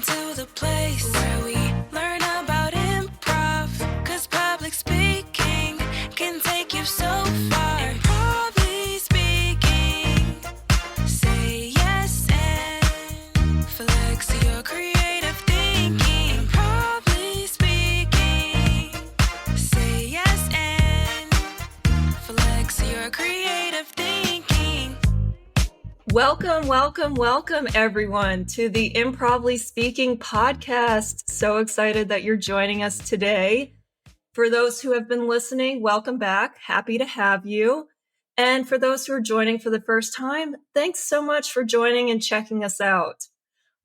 Welcome to the place where we learn about improv, 'cause public speaking can take you so far. Improvly speaking, say yes and flex your creative thinking. Improvly speaking, say yes and flex your creative thinking. Welcome, everyone, to the Improvly Speaking podcast. So excited that you're joining us today. For those who have been listening, welcome back. Happy to have you. And for those who are joining for the first time, thanks so much for joining and checking us out.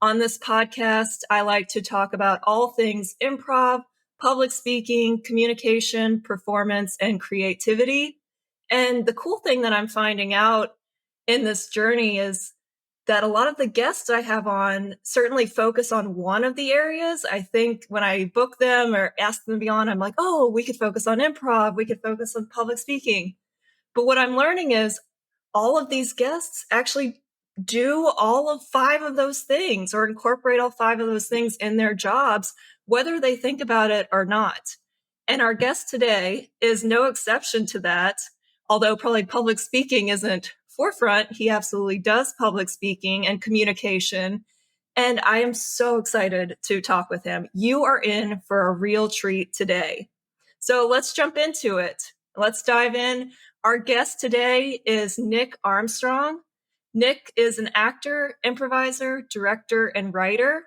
On this podcast, I like to talk about all things improv, public speaking, communication, performance, and creativity. And the cool thing that I'm finding out in this journey is that a lot of the guests I have on certainly focus on one of the areas. I think when I book them or ask them to be on, I'm like, oh, we could focus on improv, we could focus on public speaking. But what I'm learning is all of these guests actually do all of 5 of those things or incorporate all 5 of those things in their jobs, whether they think about it or not. And our guest today is no exception to that. Although probably public speaking isn't forefront, he absolutely does public speaking and communication. And I am so excited to talk with him. You are in for a real treat today. So let's jump into it. Let's dive in. Our guest today is Nick Armstrong. Nick is an actor, improviser, director, and writer.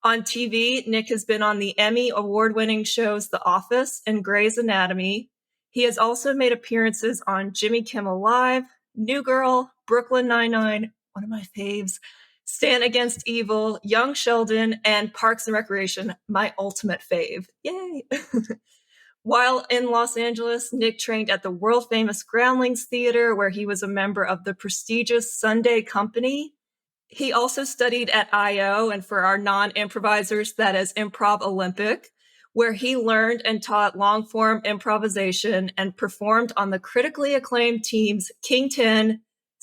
On TV, Nick has been on the Emmy award-winning shows The Office and Grey's Anatomy. He has also made appearances on Jimmy Kimmel Live, New Girl, Brooklyn Nine-Nine, one of my faves, Stand Against Evil, Young Sheldon, and Parks and Recreation, my ultimate fave. Yay! While in Los Angeles, Nick trained at the world-famous Groundlings Theater, where he was a member of the prestigious Sunday Company. He also studied at I.O., and for our non-improvisers, that is Improv Olympic, where he learned and taught long-form improvisation and performed on the critically acclaimed teams King 10,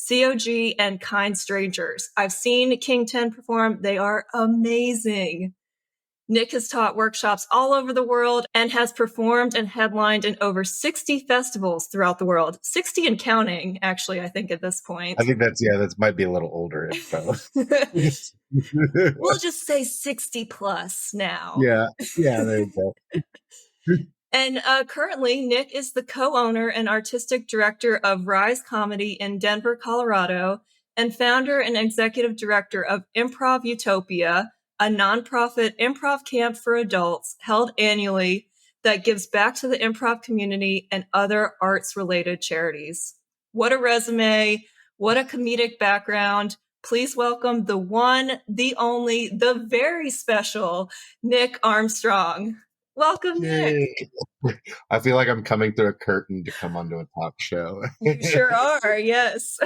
COG, and Kind Strangers. I've seen King 10 perform. They are amazing. Nick has taught workshops all over the world and has performed and headlined in over 60 festivals throughout the world. 60 and counting, actually, I think, at this point. I think that might be a little older info. We'll just say 60 plus now. Yeah, there you go. And currently, Nick is the co-owner and artistic director of Rise Comedy in Denver, Colorado, and founder and executive director of Improv Utopia, a nonprofit improv camp for adults held annually that gives back to the improv community and other arts-related charities. What a resume, what a comedic background. Please welcome the one, the only, the very special Nick Armstrong. Welcome, Nick. I feel like I'm coming through a curtain to come onto a talk show. You sure are, yes.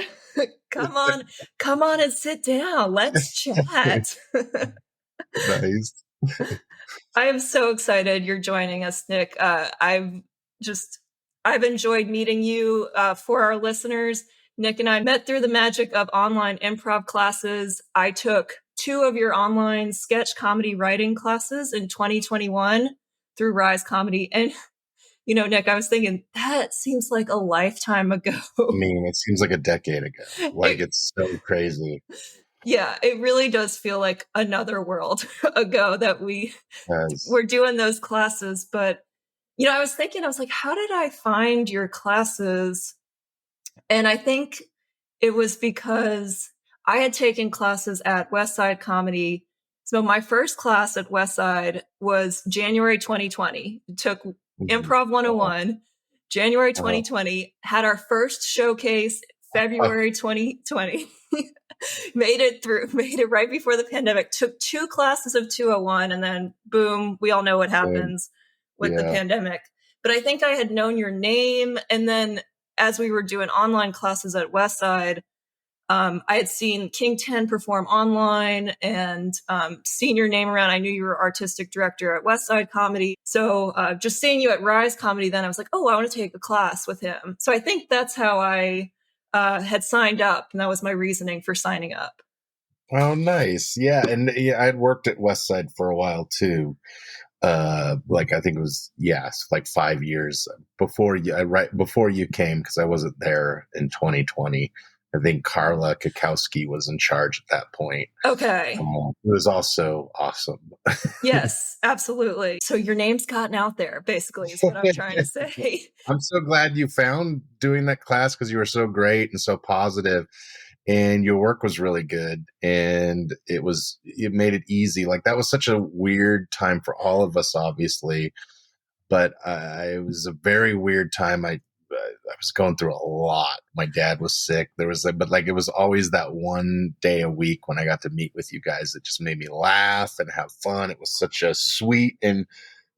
Come on and sit down. Let's chat. Nice. I am so excited you're joining us, Nick. I've enjoyed meeting you. For our listeners, Nick and I met through the magic of online improv classes. I took 2 of your online sketch comedy writing classes in 2021 through Rise Comedy. And, Nick, I was thinking, that seems like a lifetime ago. I mean, it seems like a decade ago. It's so crazy. Yeah, it really does feel like another world ago that we're doing those classes. But, I was like, how did I find your classes? And I think it was because I had taken classes at Westside Comedy. So my first class at Westside was January 2020. It took Improv 101, January 2020, had our first showcase February 2020. Made it right before the pandemic, took 2 classes of 201, and then boom, we all know what happens with the pandemic. But I think I had known your name, and then as we were doing online classes at Westside, I had seen King 10 perform online and seen your name around. I knew you were artistic director at Westside Comedy. So just seeing you at Rise Comedy, then I was like, oh, I want to take a class with him. So I think that's how I had signed up, and that was my reasoning for signing up. Oh, nice. Yeah, and yeah, I'd worked at West Side for a while too. Like I think it was like 5 years before right before you came because I wasn't there in 2020. I think Carla Kakowski was in charge at that point. Okay. It was also awesome. Yes, absolutely. So your name's gotten out there, basically, is what I'm trying to say. I'm so glad you found doing that class because you were so great and so positive, and your work was really good, and it made it easy. Like that was such a weird time for all of us, obviously, but it was a very weird time. I was going through a lot. My dad was sick. But like it was always that one day a week when I got to meet with you guys that just made me laugh and have fun. It was such a sweet and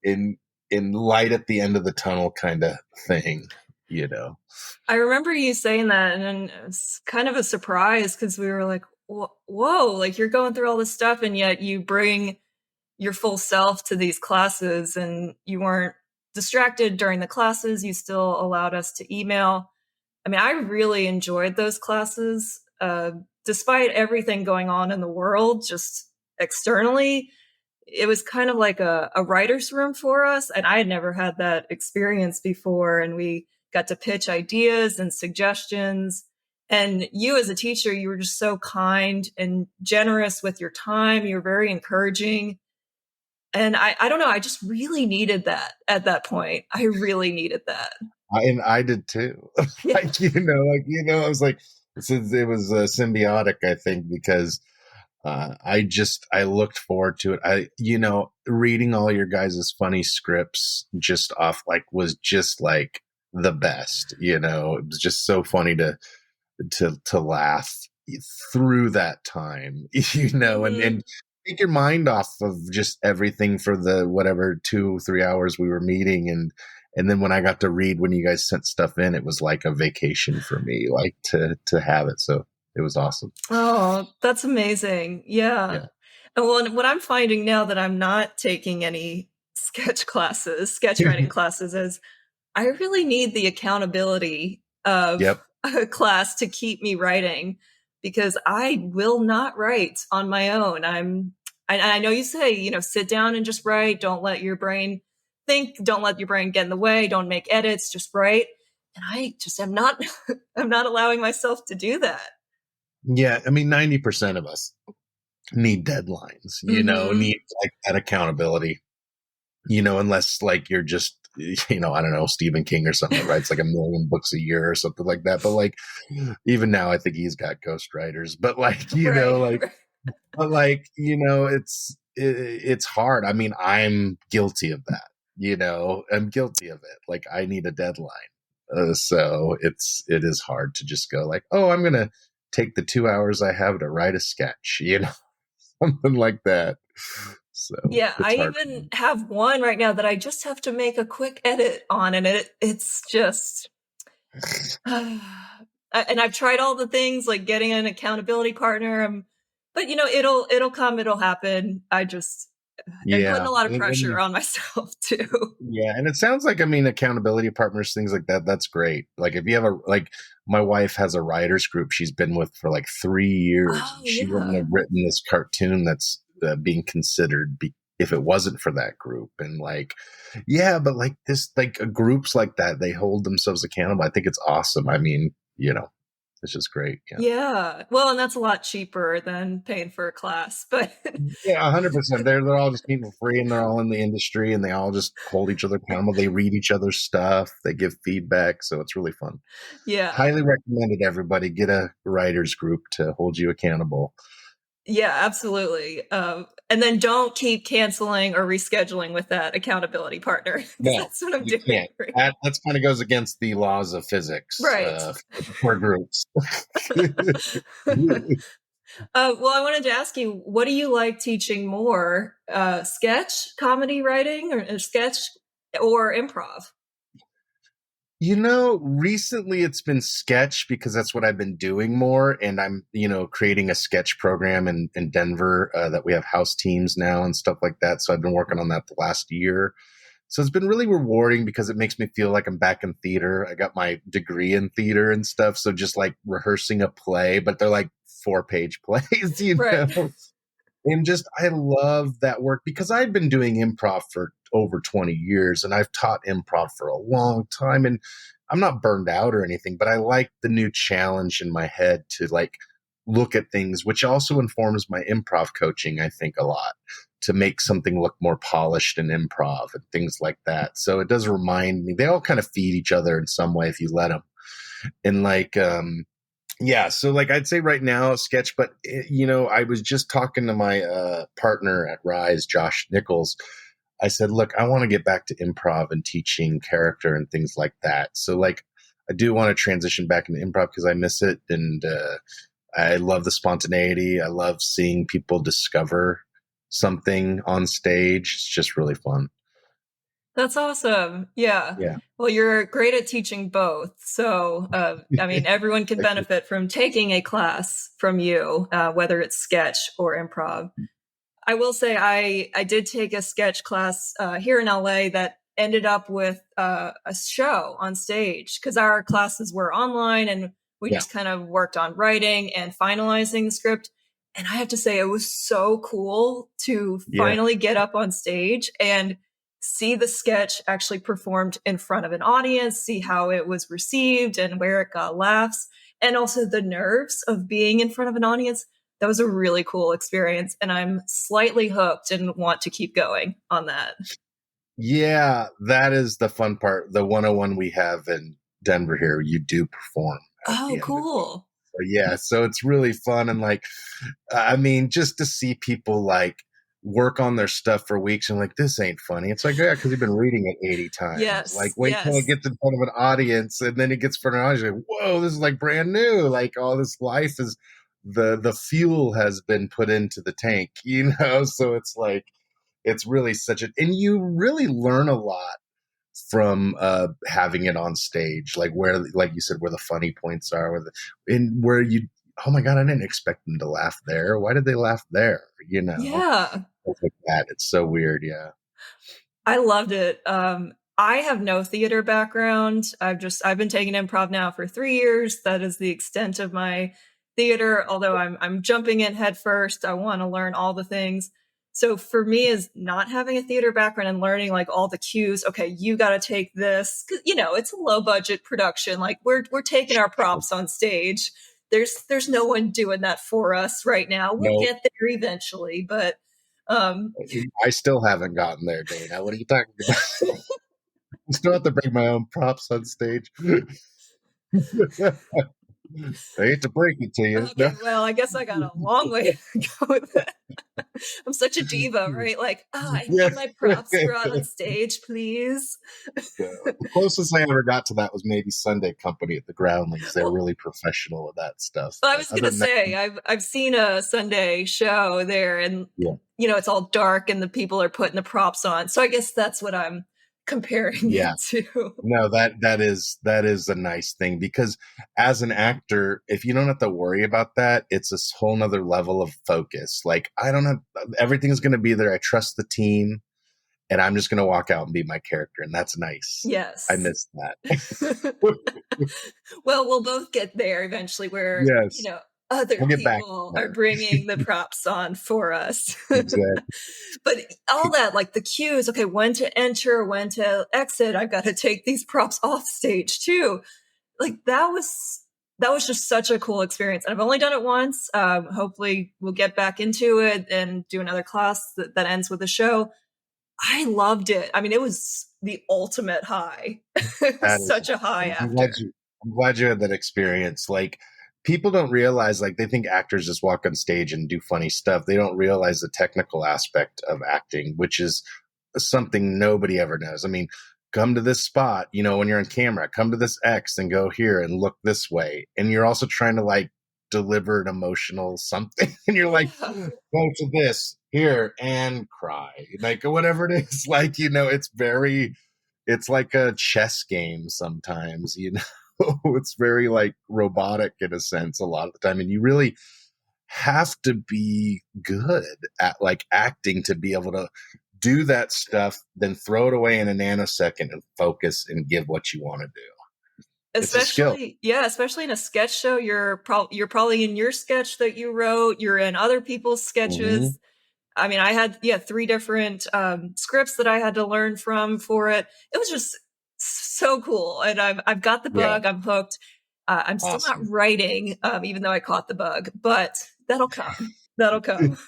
in light at the end of the tunnel kind of thing, you know. I remember you saying that, and it's kind of a surprise because we were like, whoa, like you're going through all this stuff, and yet you bring your full self to these classes, and you weren't distracted during the classes. You still allowed us to email. I mean, I really enjoyed those classes, despite everything going on in the world, just externally. It was kind of like a writer's room for us. And I had never had that experience before. And we got to pitch ideas and suggestions. And you, as a teacher, you were just so kind and generous with your time. You were very encouraging. And I don't know, I just really needed that at that point. I really needed that. And I did too. Yeah. I was like, it was symbiotic, I think, because I looked forward to it. Reading all your guys' funny scripts just off was just like the best. It was just so funny to laugh through that time. And take your mind off of just everything for the whatever 2-3 hours we were meeting, and then when I got to read when you guys sent stuff in, it was like a vacation for me, like to have it. So it was awesome. Oh, that's amazing. Yeah. Yeah. And what I'm finding now that I'm not taking any sketch writing classes, is I really need the accountability of Yep. a class to keep me writing, because I will not write on my own. I know you say, sit down and just write. Don't let your brain think. Don't let your brain get in the way. Don't make edits. Just write. And I just am not, I'm not allowing myself to do that. Yeah. I mean, 90% of us need deadlines, need like that accountability, unless like you're just, I don't know, Stephen King or something that writes like 1 million books a year or something like that. But like, even now, I think he's got ghostwriters, but like, but like, it's hard. I mean, I'm guilty of that, I'm guilty of it. Like I need a deadline. So it is hard to just go like, oh, I'm going to take the 2 hours I have to write a sketch, something like that. So yeah, I even have one right now that I just have to make a quick edit on, and it's just, and I've tried all the things like getting an accountability partner, but it'll come, it'll happen. I'm putting a lot of pressure on myself too. Yeah, and it sounds like, accountability partners, things like that, that's great. Like if you have my wife has a writers group she's been with for like 3 years. Oh, She yeah. wouldn't have written this cartoon that's being considered if it wasn't for that group. And like, yeah, but like this, like groups like that, they hold themselves accountable. I think it's awesome. I mean, it's just great. Yeah. Well, and that's a lot cheaper than paying for a class, but Yeah, 100%. They're all just people free, and they're all in the industry, and they all just hold each other accountable. They read each other's stuff. They give feedback, so it's really fun. yeah. Highly recommended. Everybody get a writers group to hold you accountable. Yeah, absolutely. And then don't keep canceling or rescheduling with that accountability partner. No, That's what I'm you doing. can't. That kind of goes against the laws of physics, Right. for groups. Well, I wanted to ask you, what do you like teaching more? Sketch, comedy writing, or sketch, or improv? Recently it's been sketch because that's what I've been doing more. And I'm, creating a sketch program in Denver that we have house teams now and stuff like that. So I've been working on that the last year. So it's been really rewarding because it makes me feel like I'm back in theater. I got my degree in theater and stuff. So just like rehearsing a play, but they're like 4-page plays, Right. And just, I love that work because I've been doing improv for over 20 years and I've taught improv for a long time. And I'm not burned out or anything, but I like the new challenge in my head to like look at things, which also informs my improv coaching, I think, a lot, to make something look more polished in improv and things like that. So it does remind me, they all kind of feed each other in some way if you let them. And like, yeah, so like I'd say right now sketch, but I was just talking to my partner at Rise, Josh Nichols. I said, look, I want to get back to improv and teaching character and things like that. So like I do want to transition back into improv because I miss it, and I love the spontaneity. I love seeing people discover something on stage. It's just really fun. That's awesome. Yeah. Yeah. Well, you're great at teaching both. So, I mean, everyone can benefit from taking a class from you, whether it's sketch or improv. I will say I did take a sketch class here in LA that ended up with a show on stage because our classes were online and we Yeah. just kind of worked on writing and finalizing the script. And I have to say, it was so cool to Yeah. finally get up on stage and see the sketch actually performed in front of an audience, see how it was received and where it got laughs, and also the nerves of being in front of an audience. That was a really cool experience, and I'm slightly hooked and want to keep going on that. Yeah, that is the fun part. The 101 we have in Denver here, you do perform at Oh, the end of it. cool. So yeah, so it's really fun. And like, I mean, just to see people like work on their stuff for weeks and like, this ain't funny. It's like, yeah, because you've been reading it 80 times. Like, Yes, wait till it yes. gets in front of an audience, and then it gets in front of an audience. Like, whoa, this is like brand new. Like all this life is, the fuel has been put into the tank, So it's like, it's really and you really learn a lot from having it on stage, like where, like you said, where the funny points are, and where you, oh my god, I didn't expect them to laugh there. Why did they laugh there? Yeah. Stuff like that. It's so weird. Yeah. I loved it. I have no theater background. I've been taking improv now for 3 years. That is the extent of my theater, although I'm jumping in head first. I want to learn all the things. So for me, is not having a theater background and learning like all the cues. Okay, you got to take this. 'Cause, it's a low budget production. Like we're taking our props on stage. There's no one doing that for us right now. We'll No, get there eventually, but um I still haven't gotten there, Dana. What are you talking about? I still have to bring my own props on stage. I hate to break it to you. Okay, well, I guess I got a long way to go with it. I'm such a diva, right? Like, I Yeah. need my props brought on stage, please. Yeah. The closest I ever got to that was maybe Sunday Company at the Groundlings. They're Well, really professional with that stuff. I But was other gonna than that, say I've seen a Sunday show there, and yeah, it's all dark, and the people are putting the props on. So I guess that's what I'm comparing yeah. it to. No, that is a nice thing because as an actor, if you don't have to worry about that, it's a whole nother level of focus. Like I don't have, everything's going to be there. I trust the team, and I'm just going to walk out and be my character, and that's nice. I Yes. miss that. Well, we'll both get there eventually where, Yes, other we'll get back people are there. bringing the props on for us. Exactly. But all that, like the cues, okay, when to enter, when to exit, I've got to take these props off stage too. Like that was just such a cool experience. And I've only done it once. Hopefully we'll get back into it and do another class that ends with a show. I loved it. I mean, it was the ultimate high. It That was is such a high awesome. I'm glad you had that experience. Like people don't realize, like they think actors just walk on stage and do funny stuff. They don't realize the technical aspect of acting, which is something nobody ever knows. I mean, come to this spot, when you're on camera, come to this X and go here and look this way. And you're also trying to like deliver an emotional something. And you're like, Yeah. go to this here and cry. Like whatever it is, like, it's like a chess game sometimes, It's very like robotic in a sense a lot of the time. And you really have to be good at like acting to be able to do that stuff, then throw it away in a nanosecond and focus and give what you want to do. It's a skill. Especially in a sketch show, you're probably in your sketch that you wrote, you're in other people's sketches. I mean, I had 3 different scripts that I had to learn from for it. It was just so cool, and I've got the bug. I'm hooked. I'm still not writing, even though I caught the bug, but that'll come. That'll come.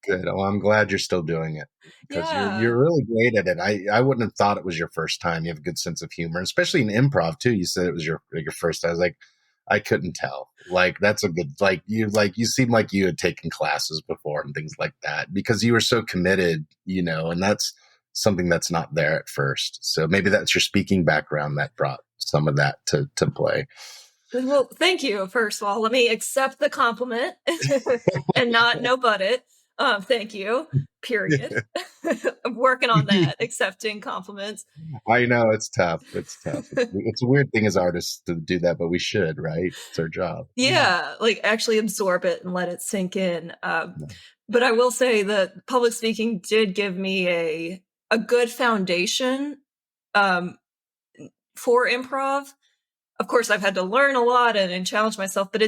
Good. Well, I'm glad you're still doing it because Yeah. you're really great at it. I wouldn't have thought it was your first time. You have a good sense of humor, especially in improv too. You said it was your first. I was like, I couldn't tell. Like that's a good you seem like you had taken classes before and things like that because you were so committed, and that's something that's not there at first. So maybe that's your speaking background that brought some of that to play. Well, thank you. First of all, let me accept the compliment and not no but it. Thank you. Period. I'm working on that, accepting compliments. I know it's tough. It's tough. It's a weird thing as artists to do that, but we should, right? It's our job. Yeah, like actually absorb it and let it sink in. But I will say that public speaking did give me a good foundation for improv. Of course, I've had to learn a lot and challenge myself, but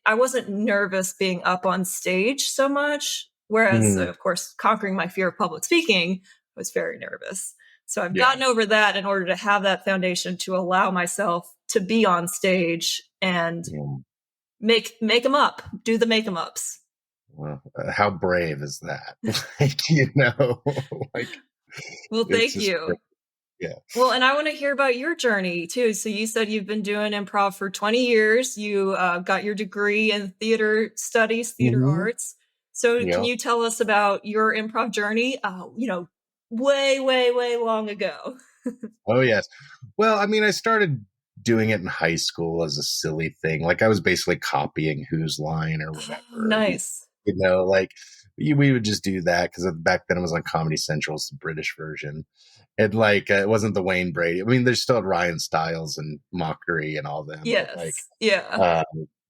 I wasn't nervous being up on stage so much. Whereas, of course, conquering my fear of public speaking, I was very nervous. So I've gotten over that in order to have that foundation to allow myself to be on stage and make them up, do the make them ups. Well, how brave is that? Well, thank you. Great. Yeah. Well, and I want to hear about your journey too. So you said you've been doing improv for 20 years. You got your degree in theater studies, theater arts. So can you tell us about your improv journey? Way, way, way long ago. Oh, yes. Well, I mean, I started doing it in high school as a silly thing. Like I was basically copying Who's Line or whatever. Nice. We would just do that because back then it was on Comedy Central, it's the British version. And it wasn't the Wayne Brady. I mean, there's still Ryan Stiles and Mockery and all them. Yes.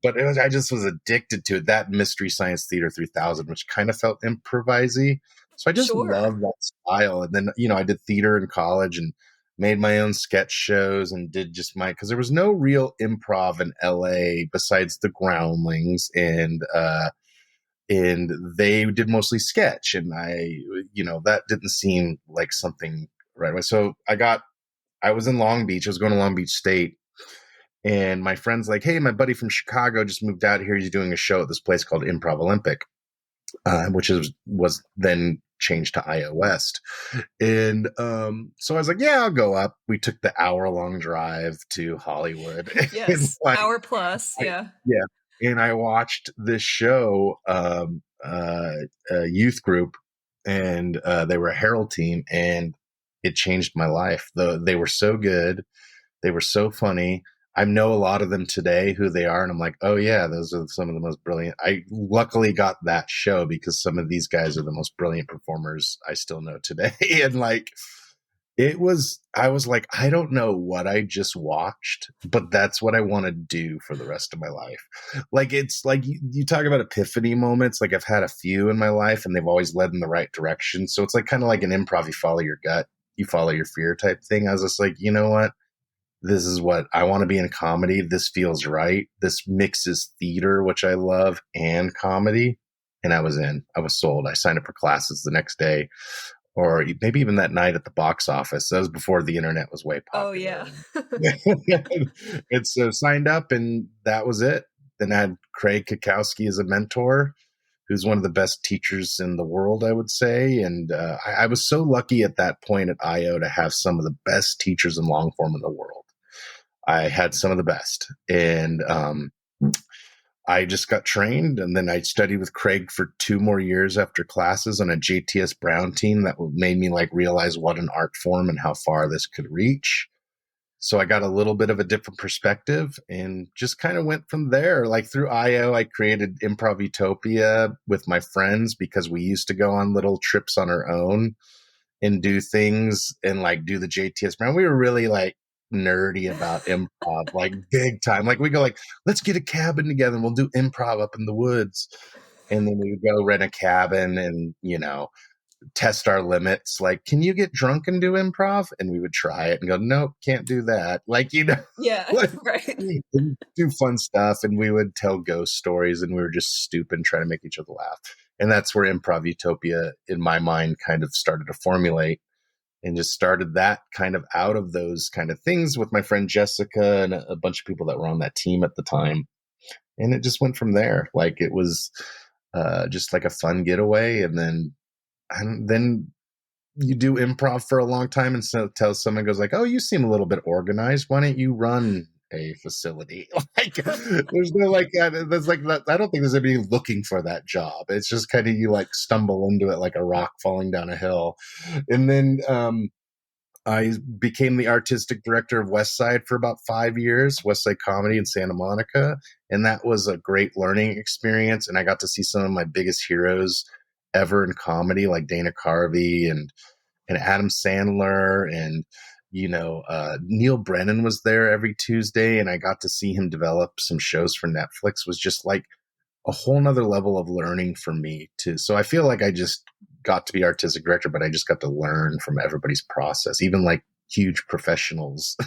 But I just was addicted to it. That Mystery Science Theater 3000, which kind of felt improvisy. So I just loved that style. And then, I did theater in college and made my own sketch shows and did just because there was no real improv in LA besides the Groundlings and they did mostly sketch. And that didn't seem like something right away. So I was in Long Beach. I was going to Long Beach State. And my friend's like, hey, my buddy from Chicago just moved out here. He's doing a show at this place called Improv Olympic, which was then changed to IO West. And so I was like, yeah, I'll go up. We took the hour-long drive to Hollywood. Yes, hour plus, yeah. Yeah. And I watched this show, a youth group, and they were a Herald team, and it changed my life. They were so good. They were so funny. I know a lot of them today, who they are, and I'm like, oh yeah, those are some of the most brilliant. I luckily got that show because some of these guys are the most brilliant performers I still know today. And I was like, I don't know what I just watched, but that's what I want to do for the rest of my life. It's like you talk about epiphany moments. Like I've had a few in my life and they've always led in the right direction. So it's kind of like an improv. You follow your gut, you follow your fear type thing. I was just like, you know what? This is what I want to be in comedy. This feels right. This mixes theater, which I love, and comedy. And I was sold. I signed up for classes the next day, or maybe even that night at the box office. That was before the internet was way popular. Oh, yeah. And so signed up, and that was it. Then I had Craig Kakowski as a mentor, who's one of the best teachers in the world, I would say. And I was so lucky at that point at IO to have some of the best teachers in long form in the world. I had some of the best. And I just got trained, and then I studied with Craig for 2 more years after classes on a JTS Brown team that made me realize what an art form and how far this could reach. So I got a little bit of a different perspective and just kind of went from there. Through IO, I created Improv Utopia with my friends because we used to go on little trips on our own and do things and do the JTS Brown. We were really nerdy about improv, big time. We go let's get a cabin together and we'll do improv up in the woods. And then we would go rent a cabin and, test our limits. Like, can you get drunk and do improv? And we would try it and go, nope, can't do that. Like, Yeah, like, right. and do fun stuff. And we would tell ghost stories, and we were just stupid trying to make each other laugh. And that's where Improv Utopia, in my mind, kind of started to formulate, and just started that kind of out of those kind of things with my friend Jessica and a bunch of people that were on that team at the time. And it just went from there. Like, it was just like a fun getaway. And then you do improv for a long time, and so tell someone, goes like, oh, you seem a little bit organized. Why don't you run a facility? Like, there's no like, there's like, I don't think there's anybody looking for that job. It's just kind of, you like stumble into it like a rock falling down a hill. And then I became the artistic director of West Side for about 5 years, West Side Comedy in Santa Monica. And that was a great learning experience. And I got to see some of my biggest heroes ever in comedy, like Dana Carvey and Adam Sandler, and Neil Brennan was there every Tuesday, and I got to see him develop some shows for Netflix. Was just like a whole nother level of learning for me too. So I feel like I just got to be artistic director, but I just got to learn from everybody's process, even like huge professionals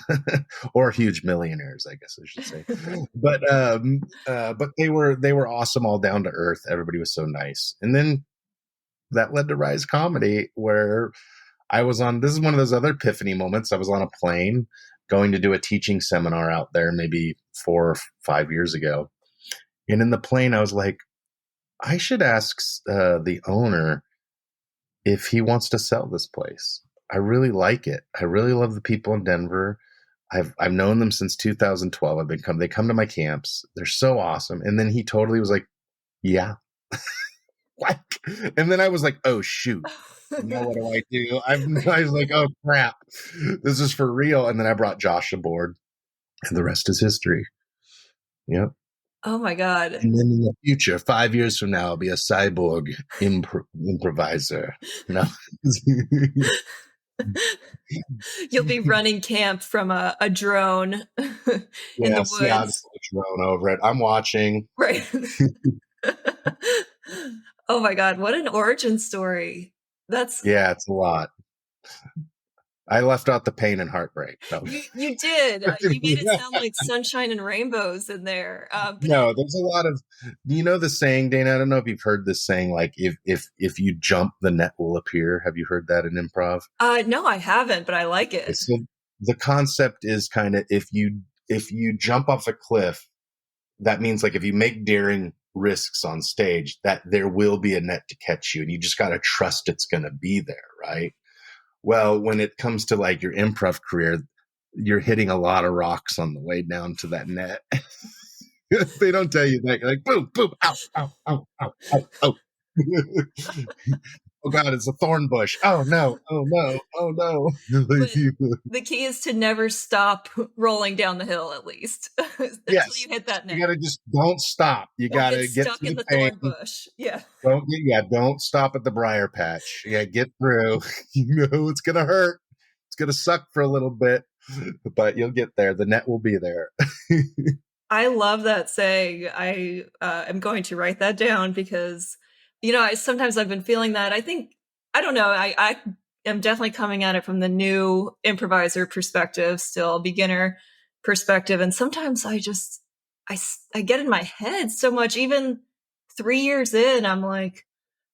or huge millionaires, I guess I should say. But they were awesome, all down to earth. Everybody was so nice. And then that led to Rise Comedy, where I was on, this is one of those other epiphany moments. I was on a plane going to do a teaching seminar out there maybe 4 or 5 years ago. And in the plane, I was like, I should ask the owner if he wants to sell this place. I really like it. I really love the people in Denver. I've known them since 2012. They come to my camps. They're so awesome. And then he totally was like, yeah. Like, and then I was like, oh shoot. Now what do I do? I was like, oh crap, this is for real. And then I brought Josh aboard, and the rest is history. Yep. Oh my God. And then in the future, 5 years from now, I'll be a cyborg improviser. No. You'll be running camp from a drone in the Yes, yeah, I'll woods. just put a drone over it. I'm watching. Right. Oh my God, what an origin story. Yeah, it's a lot. I left out the pain and heartbreak. No. You did. You made it sound like sunshine and rainbows in there. No, there's a lot of, do you know the saying, Dana? I don't know if you've heard this saying, like, if you jump, the net will appear. Have you heard that in improv? No, I haven't, but I like it. So the concept is kind of, if you jump off a cliff, that means like if you make daring risks on stage, that there will be a net to catch you, and you just got to trust it's going to be there, right? Well, when it comes to like your improv career, you're hitting a lot of rocks on the way down to that net. They don't tell you that. You're like, boom, boom, ow, ow, ow, ow, ow, ow. Oh God, it's a thorn bush. Oh no, oh no, oh no. The key is to never stop rolling down the hill, at least until Yes. you hit that net. You gotta just don't stop. You gotta get stuck through in the pain. thorn bush. Yeah. Don't stop at the briar patch. Yeah, get through. You know it's gonna hurt. It's gonna suck for a little bit, but you'll get there. The net will be there. I love that saying. I am going to write that down because, sometimes I've been feeling that. I don't know. I am definitely coming at it from the new improviser perspective, still beginner perspective. And sometimes I get in my head so much, even 3 years in, I'm like,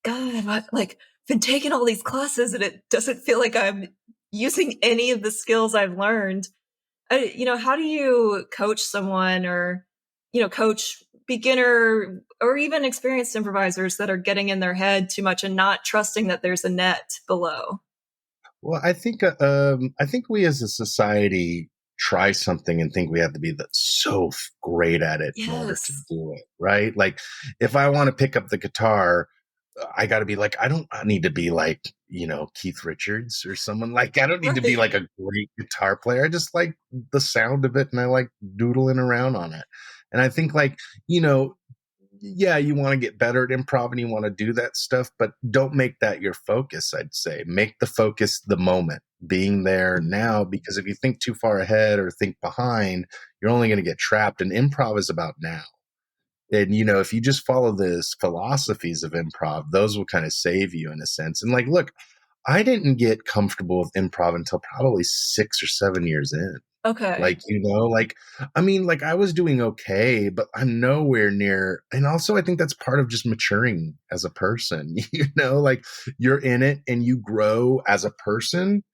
God, I've like been taking all these classes and it doesn't feel like I'm using any of the skills I've learned. How do you coach someone or, coach beginner or even experienced improvisers that are getting in their head too much and not trusting that there's a net below? Well, I think we as a society try something and think we have to be so great at it in order to do it, right? Like, if I want to pick up the guitar, I got to be like, I don't need to be like, Keith Richards or someone. Like, I don't need to be like a great guitar player. I just like the sound of it, and I like doodling around on it. And I think, like, yeah, you want to get better at improv and you want to do that stuff, but don't make that your focus. I'd say make the focus the moment, being there now, because if you think too far ahead or think behind, you're only going to get trapped. And improv is about now. And, if you just follow this philosophies of improv, those will kind of save you in a sense. And like, look, I didn't get comfortable with improv until probably 6 or 7 years in. Okay. Like, like, I mean, like I was doing okay, but I'm nowhere near. And also, I think that's part of just maturing as a person, like you're in it and you grow as a person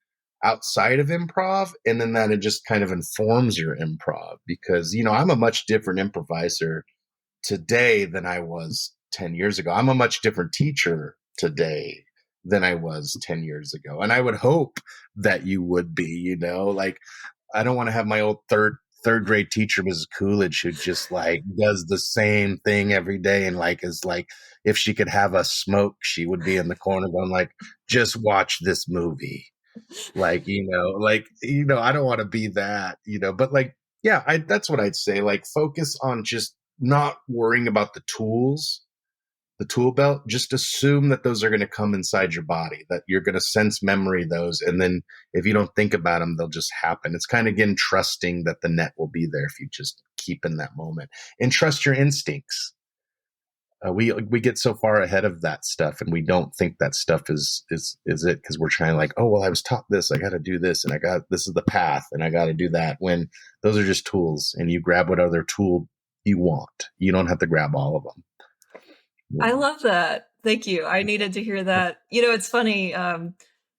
outside of improv. And then that it just kind of informs your improv because, I'm a much different improviser today than I was 10 years ago. I'm a much different teacher today than I was 10 years ago. And I would hope that you would be, like I don't want to have my old third grade teacher, Mrs. Coolidge, who just like does the same thing every day and like is like if she could have a smoke, she would be in the corner going like, just watch this movie. Like, I don't want to be that, but like, yeah, that's what I'd say. Like focus on just not worrying about the tools, the tool belt. Just assume that those are going to come inside your body, that you're going to sense memory those. And then if you don't think about them, they'll just happen. It's kind of again, trusting that the net will be there if you just keep in that moment and trust your instincts. We get so far ahead of that stuff and we don't think that stuff is it because we're trying like, oh, well, I was taught this, I got to do this, and this is the path and I got to do that, when those are just tools and you grab what other tool you want. You don't have to grab all of them. I love that. Thank you. I needed to hear that. It's funny.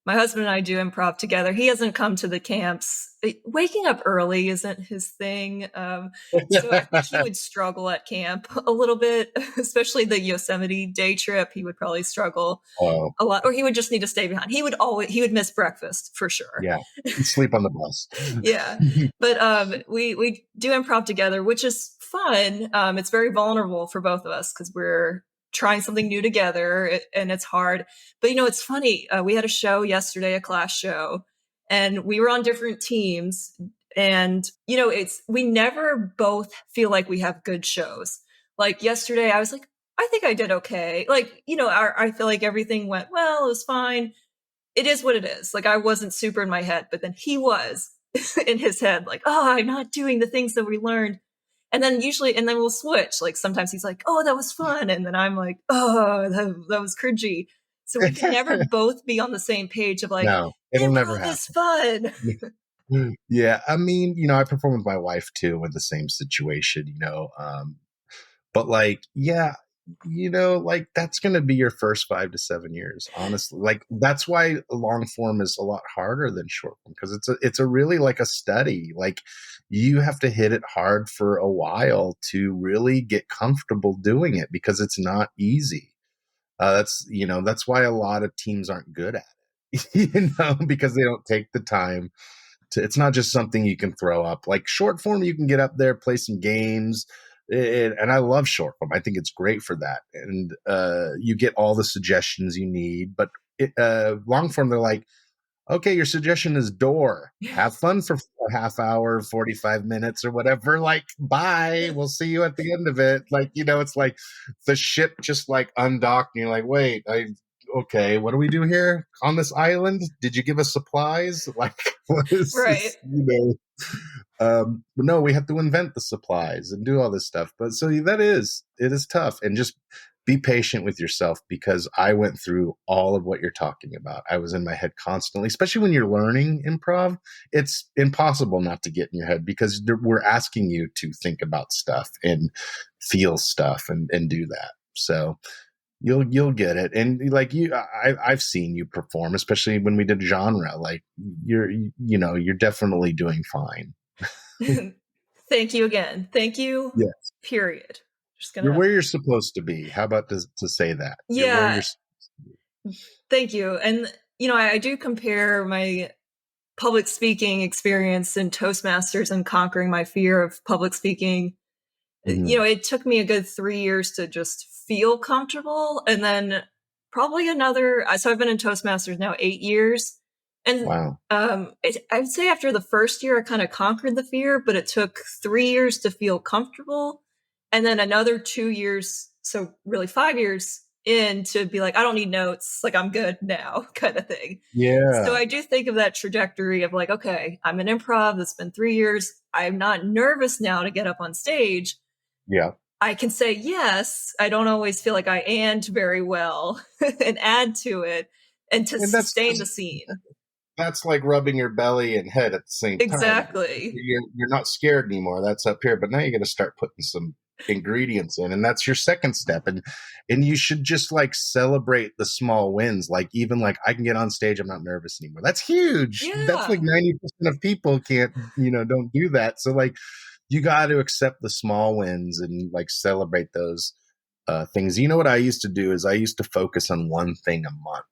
My husband and I do improv together. He hasn't come to the camps. Waking up early isn't his thing. So I think he would struggle at camp a little bit, especially the Yosemite day trip. He would probably struggle a lot, or he would just need to stay behind. He would miss breakfast for sure. Yeah. Sleep on the bus. Yeah. But we do improv together, which is fun. It's very vulnerable for both of us because we're trying something new together and it's hard. But it's funny. We had a show yesterday, a class show, and we were on different teams. And we never both feel like we have good shows. Like yesterday, I was like, I think I did okay. Like, I feel like everything went well. It was fine. It is what it is. Like I wasn't super in my head, but then he was in his head, like, oh, I'm not doing the things that we learned. And then we'll switch. Like sometimes he's like, oh, that was fun. And then I'm like, oh, that was cringy. So we can never both be on the same page of like, no, it'll never happen. It's fun. Yeah. I mean, I perform with my wife too in the same situation, but like, yeah, like that's going to be your first 5 to 7 years, honestly. Like that's why long form is a lot harder than short form, because it's a really like a study. Like you have to hit it hard for a while to really get comfortable doing it because it's not easy. That's why a lot of teams aren't good at it, because they don't take the time to, it's not just something you can throw up. Like short form, you can get up there, play some games. And I love short form. I think it's great for that. And you get all the suggestions you need. But long form, they're like, okay, your suggestion is door. Have fun for a half hour, 45 minutes or whatever. Like, bye. We'll see you at the end of it. Like, it's like the ship just like undocked and you're like, wait, okay, what do we do here on this island? Did you give us supplies? Like, what is right. this, but no, we have to invent the supplies and do all this stuff. But so it is tough. And just be patient with yourself, because I went through all of what you're talking about. I was in my head constantly, especially when you're learning improv. It's impossible not to get in your head because we're asking you to think about stuff and feel stuff and do that. So you'll get it. And like I've seen you perform, especially when we did genre. Like you're definitely doing fine. Thank you again. Thank you. Yes. Period. You're where you're supposed to be. How about to say that? Yeah. You're where you're supposed to be. Thank you. And, I do compare my public speaking experience in Toastmasters and conquering my fear of public speaking. Mm-hmm. It took me a good 3 years to just feel comfortable. And then probably so I've been in Toastmasters now 8 years. And wow. I'd say after the first year, I kind of conquered the fear, but it took 3 years to feel comfortable. And then another 2 years, so really 5 years in, to be like, I don't need notes. Like, I'm good now, kind of thing. Yeah. So I do think of that trajectory of like, okay, I'm an improv. It's been 3 years. I'm not nervous now to get up on stage. Yeah. I can say yes. I don't always feel like I and very well and add to it and to And sustain the scene. that's like rubbing your belly and head at the same time. Exactly. You're not scared anymore. That's up here, but now you got to start putting some ingredients in, and that's your second step. And you should just like celebrate the small wins. Like even like I can get on stage, I'm not nervous anymore. That's huge. That's like Yeah. 90% of people can't, don't do that. So like you got to accept the small wins and like celebrate those things. You know what I used to do is I used to focus on one thing a month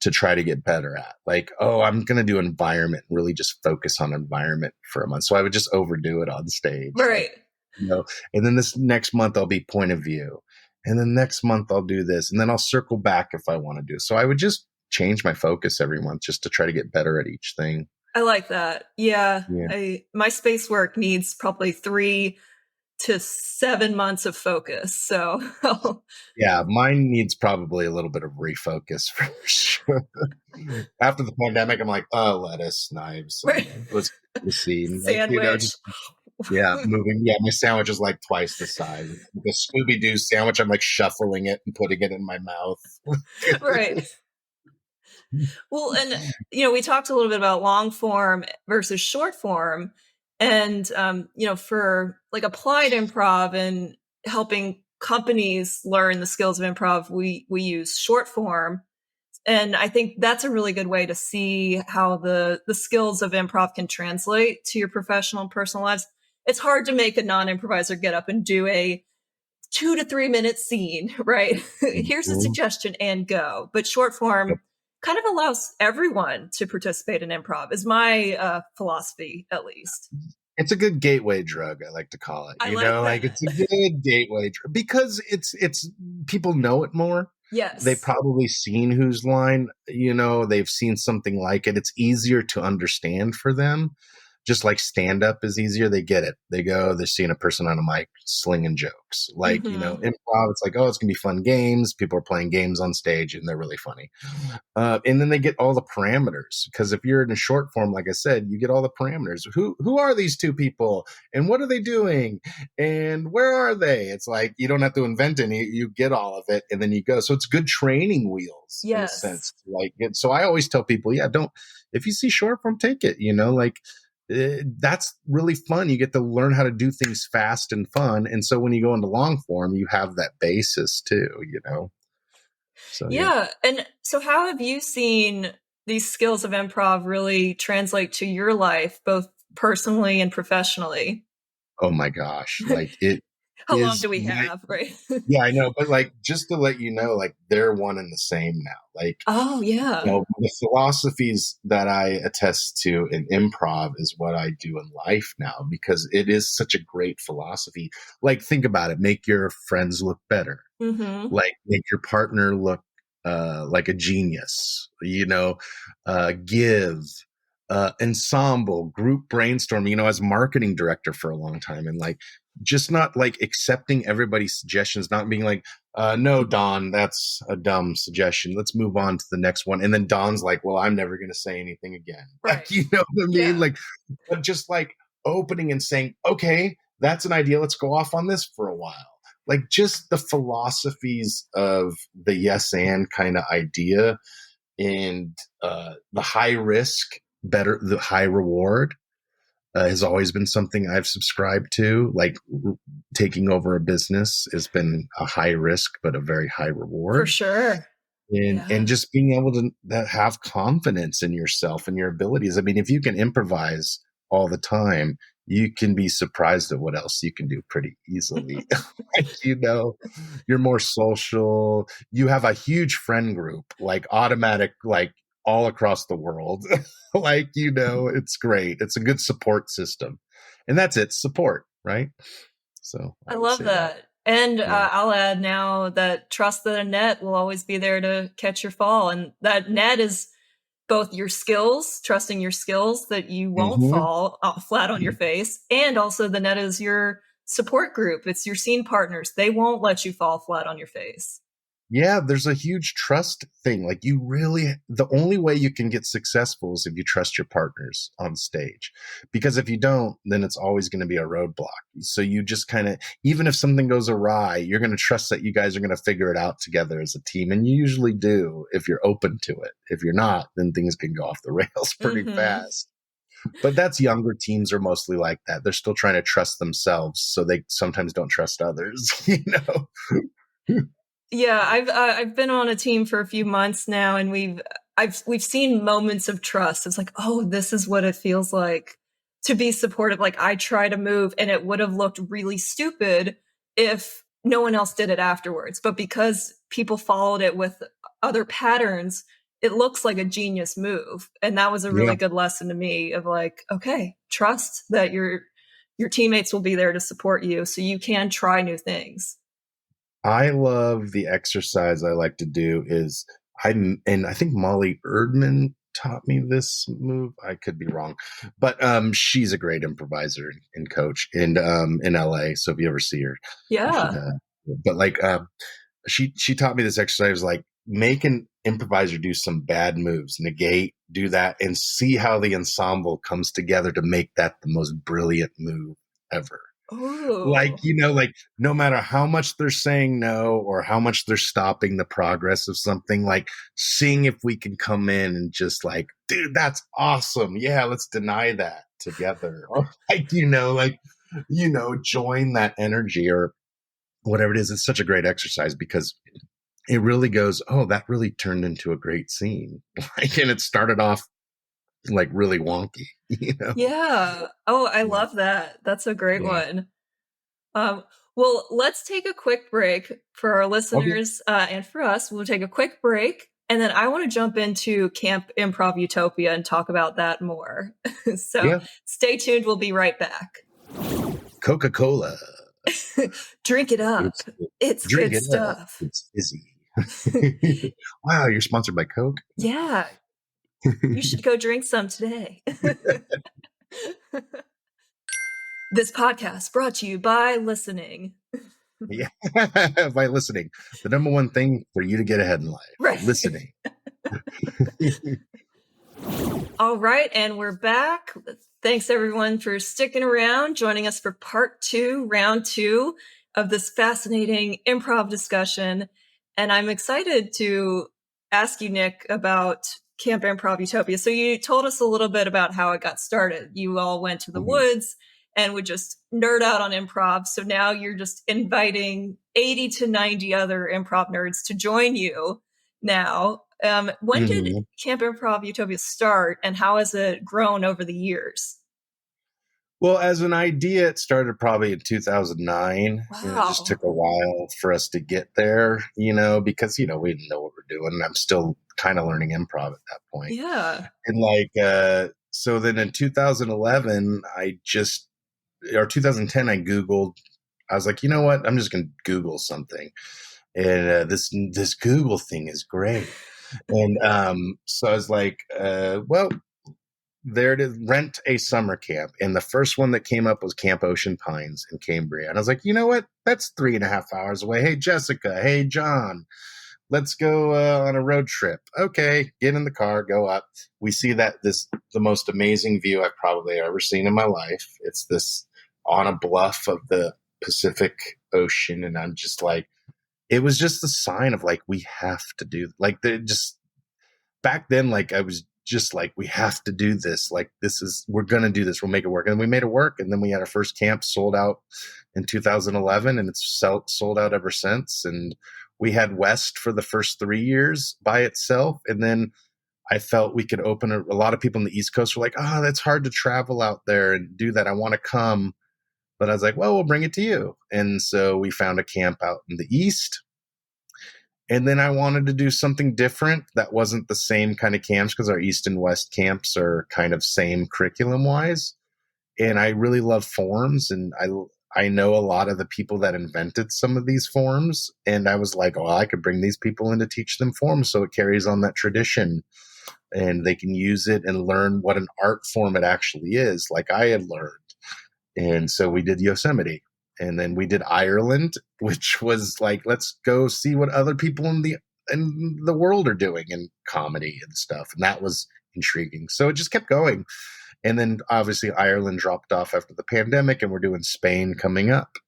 to try to get better at. Like, oh, I'm going to do environment, really just focus on environment for a month. So I would just overdo it on stage. Right. And then this next month I'll be point of view. And then next month I'll do this. And then I'll circle back if I want to do. So I would just change my focus every month just to try to get better at each thing. I like that. Yeah. Yeah. My space work needs probably 3 to 7 months of focus. So Yeah, mine needs probably a little bit of refocus for sure. After the pandemic, I'm like, oh, lettuce, knives, right. let's get the scene. Like, Sandwich. moving. Yeah, my sandwich is like twice the size. The Scooby Doo sandwich, I'm like shuffling it and putting it in my mouth. Right. Well, and we talked a little bit about long form versus short form, and for like applied improv and helping companies learn the skills of improv, we use short form, and I think that's a really good way to see how the skills of improv can translate to your professional and personal lives. It's hard to make a non-improviser get up and do a 2 to 3 minute scene, right? Here's a suggestion and go. But short form kind of allows everyone to participate in improv, is my philosophy, at least. It's a good gateway drug, I like to call it. I like Like that. it's a good gateway drug because it's people know it more. Yes. They've probably seen Whose Line, they've seen something like it. It's easier to understand for them. Just like stand up is easier. They get it. They go, they're seeing a person on a mic slinging jokes. Like, improv, it's like, oh, it's going to be fun games. People are playing games on stage and they're really funny. And then they get all the parameters. Because if you're in a short form, like I said, you get all the parameters. Who are these two people? And what are they doing? And where are they? It's like, you don't have to invent any. You get all of it and then you go. So it's good training wheels in a sense. So I always tell people, if you see short form, take it, that's really fun. You get to learn how to do things fast and fun. And so when you go into long form, you have that basis too, So, yeah. And so how have you seen these skills of improv really translate to your life, both personally and professionally? Oh my gosh. Like it. How long do we have? Right. Yeah, I know. But like, just to let you know, like they're one and the same now. Like, oh yeah. The philosophies that I attest to in improv is what I do in life now because it is such a great philosophy. Like, think about it. Make your friends look better. Like, make your partner look like a genius, give, ensemble, group brainstorming, as marketing director for a long time. And like, just not like accepting everybody's suggestions, not being like, no, Don, that's a dumb suggestion. Let's move on to the next one. And then Don's like, well, I'm never going to say anything again. Right. Like, you know what I mean? Yeah. Like, but just like opening and saying, okay, that's an idea. Let's go off on this for a while. Like just the philosophies of the yes and kind of idea and the high risk, better, the high reward. Has always been something I've subscribed to. Like taking over a business has been a high risk, but a very high reward. For sure. And just being able to have confidence in yourself and your abilities. I mean, if you can improvise all the time, you can be surprised at what else you can do pretty easily. You're more social. You have a huge friend group, like automatic, like all across the world. It's great. It's a good support system. And that's it, support, right? So I love that. And I'll add now that trust that a net will always be there to catch your fall. And that net is both your skills, trusting your skills that you won't fall flat on your face. And also the net is your support group. It's your scene partners. They won't let you fall flat on your face. Yeah, there's a huge trust thing. Like the only way you can get successful is if you trust your partners on stage. Because if you don't, then it's always going to be a roadblock. So you just kind of, even if something goes awry, you're going to trust that you guys are going to figure it out together as a team. And you usually do if you're open to it. If you're not, then things can go off the rails pretty Mm-hmm. fast. But that's younger teams are mostly like that. They're still trying to trust themselves. So they sometimes don't trust others, you know? Yeah, I've been on a team for a few months now, and we've seen moments of trust. It's like, oh, this is what it feels like to be supportive. Like I try to move, and it would have looked really stupid if no one else did it afterwards. But because people followed it with other patterns, it looks like a genius move. And that was a Yeah. really good lesson to me of like, okay, trust that your teammates will be there to support you, so you can try new things. I love the exercise I like to do is and I think Molly Erdman taught me this move. I could be wrong, but she's a great improviser and coach in LA. So if you ever see her, you should. Yeah. But like she taught me this exercise like make an improviser do some bad moves, negate, do that, and see how the ensemble comes together to make that the most brilliant move ever. Like, Oh. like no matter how much they're saying no or how much they're stopping the progress of something, like seeing if we can come in and just like, dude, that's awesome. Yeah, let's deny that together. Or like, join that energy or whatever it is. It's such a great exercise because it really goes, oh, that really turned into a great scene. Like, and it started off like really wonky, you know? Yeah. Oh, I Yeah. love that. That's a great Yeah. one. Well, let's take a quick break for our Okay. listeners and for us. We'll take a quick break, and then I want to jump into Camp Improv Utopia and talk about that more. So Yeah. stay tuned. We'll be right back. Coca-Cola. Drink it up. It's It's drink good it up. stuff. It's fizzy. Wow, you're sponsored by Coke? Yeah. You should go drink some today. This podcast brought to you by listening. Yeah. By listening. The number one thing for you to get ahead in life. Right. Listening. All right, and we're back. Thanks everyone for sticking around, joining us for round two of this fascinating improv discussion. And I'm excited to ask you, Nick, about Camp Improv Utopia. So you told us a little bit about how it got started. You all went to the Mhm. woods and would just nerd out on improv. So now you're just inviting 80 to 90 other improv nerds to join you now. When did Mhm. Camp Improv Utopia start, and how has it grown over the years? Well, as an idea, it started probably in 2009, and it just took Wow. a while for us to get there, because, we didn't know what we're doing. I'm still kind of learning improv at that point. Yeah. And so then in 2011, or 2010, I Googled, I was like, you know what? I'm just going to Google something. And this Google thing is great. And so I was like, well, there it is, rent a summer camp. And the first one that came up was Camp Ocean Pines in Cambria. And I was like, you know what? That's 3.5 hours away. Hey, Jessica. Hey, John. Let's go on a road trip. Okay, get in the car, go up. We see the most amazing view I've probably ever seen in my life. It's this on a bluff of the Pacific Ocean. And I'm just like, it was just the sign of like, we have to do like just back then, like I was just like, we have to do this. Like we're going to do this. We'll make it work. And we made it work. And then we had our first camp sold out in 2011 and it's sold out ever since. And we had West for the first 3 years by itself. And then I felt we could open a lot of people on the East Coast were like, oh, that's hard to travel out there and do that. I want to come. But I was like, well, we'll bring it to you. And so we found a camp out in the East. And then I wanted to do something different that wasn't the same kind of camps because our East and West camps are kind of same curriculum wise. And I really love forms. And I know a lot of the people that invented some of these forms. And I was like, well, I could bring these people in to teach them forms. So it carries on that tradition and they can use it and learn what an art form it actually is, like I had learned. And so we did Yosemite. And then we did Ireland, which was like, let's go see what other people in the world are doing in comedy and stuff. And that was intriguing. So it just kept going. And then obviously Ireland dropped off after the pandemic, and we're doing Spain coming up.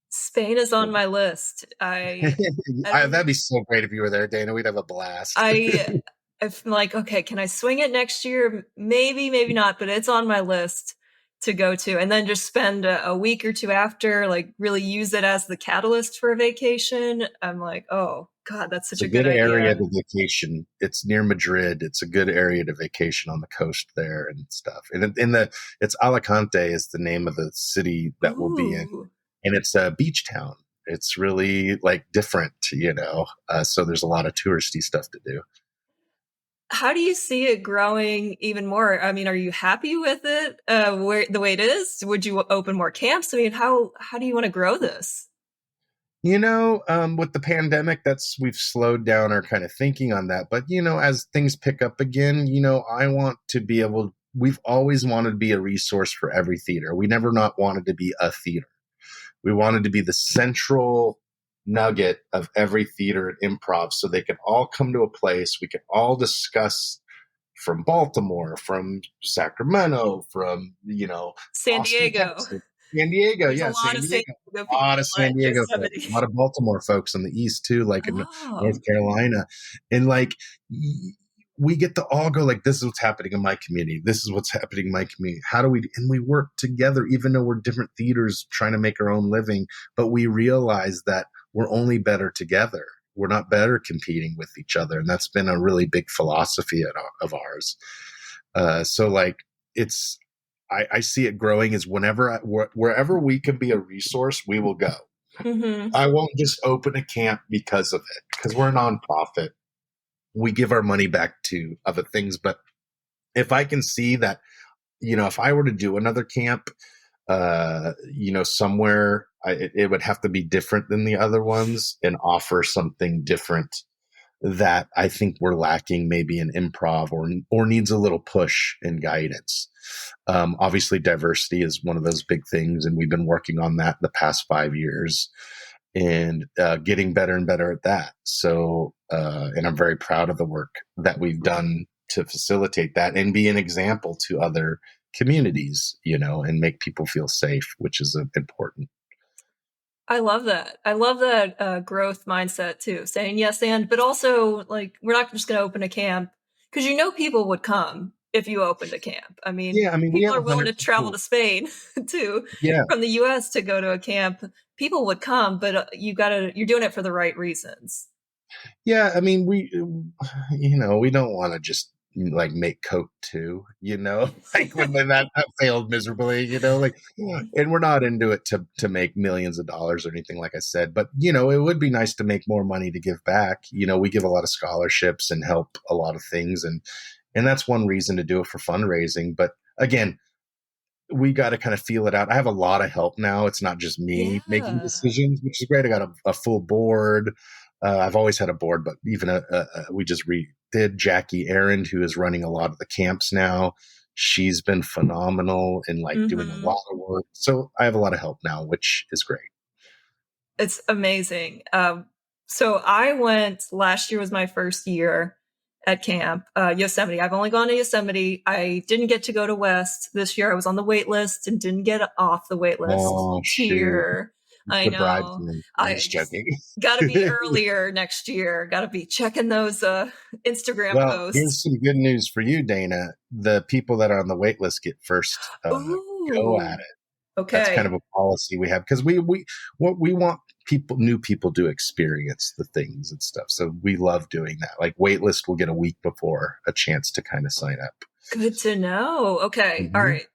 Spain is on my list. I don't, That'd be so great if you were there, Dana. We'd have a blast. I'm like, okay, can I swing it next year? Maybe, maybe not, but it's on my list to go to, and then just spend a week or two after, like really use it as the catalyst for a vacation. I'm like, oh God, that's such It's a good area idea. to vacation. It's near Madrid. It's a good area to vacation on the coast there and stuff. And it's Alicante is the name of the city that we'll be in, Ooh. and it's a beach town. It's really like different, so there's a lot of touristy stuff to do. How do you see it growing even more? I mean, are you happy with it where the way it is? Would you open more camps? I mean, how do you want to grow this? With the pandemic, we've slowed down our kind of thinking on that. But, as things pick up again, I want to be we've always wanted to be a resource for every theater. We never not wanted to be a theater. We wanted to be the central nugget of every theater at Improv, so they could all come to a place. We could all discuss from Baltimore, from Sacramento, from, San Austin, Diego. Texas. San Diego, There's a yeah, lot San of San Diego. Diego A lot people of San at Diego folks, Yosemite. a lot of Baltimore folks on the East too, like in Oh. North Carolina. And like, we get to all go like, this is what's happening in my community. This is what's happening in my community. And we work together, even though we're different theaters trying to make our own living, but we realize that we're only better together. We're not better competing with each other. And that's been a really big philosophy of ours. So like, I see it growing as wherever we can be a resource, we will go. Mm-hmm. I won't just open a camp because of it, because we're a nonprofit. We give our money back to other things. But if I can see that, if I were to do another camp, somewhere, it would have to be different than the other ones and offer something different that I think we're lacking maybe in Improv or needs a little push and guidance. Obviously diversity is one of those big things, and we've been working on that the past 5 years and getting better and better at that. So, and I'm very proud of the work that we've done to facilitate that and be an example to other communities, and make people feel safe, which is important. I love that. I love that growth mindset too, saying yes but also like, we're not just going to open a camp because people would come if you opened a camp. I mean, Yeah, I mean, we people have are willing 100 to travel people. to Spain too, Yeah. from the US to go to a camp. People would come, but you're doing it for the right reasons. Yeah, I mean, we don't want to just like make Coke too, like when that failed miserably, like, and we're not into it to make millions of dollars or anything, like I said, but it would be nice to make more money to give back. We give a lot of scholarships and help a lot of things, and that's one reason to do it for fundraising. But again, we got to kind of feel it out. I have a lot of help now. It's not just me making Yeah. decisions, which is great. I got a full board. I've always had a board, but even we just redid Jackie Arend, who is running a lot of the camps now. She's been phenomenal in like doing a lot of work. So I have a lot of help now, which is great. It's amazing. So I went last year was my first year at camp, Yosemite. I've only gone to Yosemite. I didn't get to go to West this year. I was on the wait list and didn't get off the wait list Oh, tier. I the bribe. know. I'm just joking. Got to be earlier next year. Got to be checking those Instagram Well, posts. here's some good news for you, Dana. The people that are on the wait list get first go at it. Okay. That's kind of a policy we have, because we want new people to experience the things and stuff. So we love doing that. Like waitlist will get a week before a chance to kind of sign up. Good to know. Okay. Mm-hmm. All right.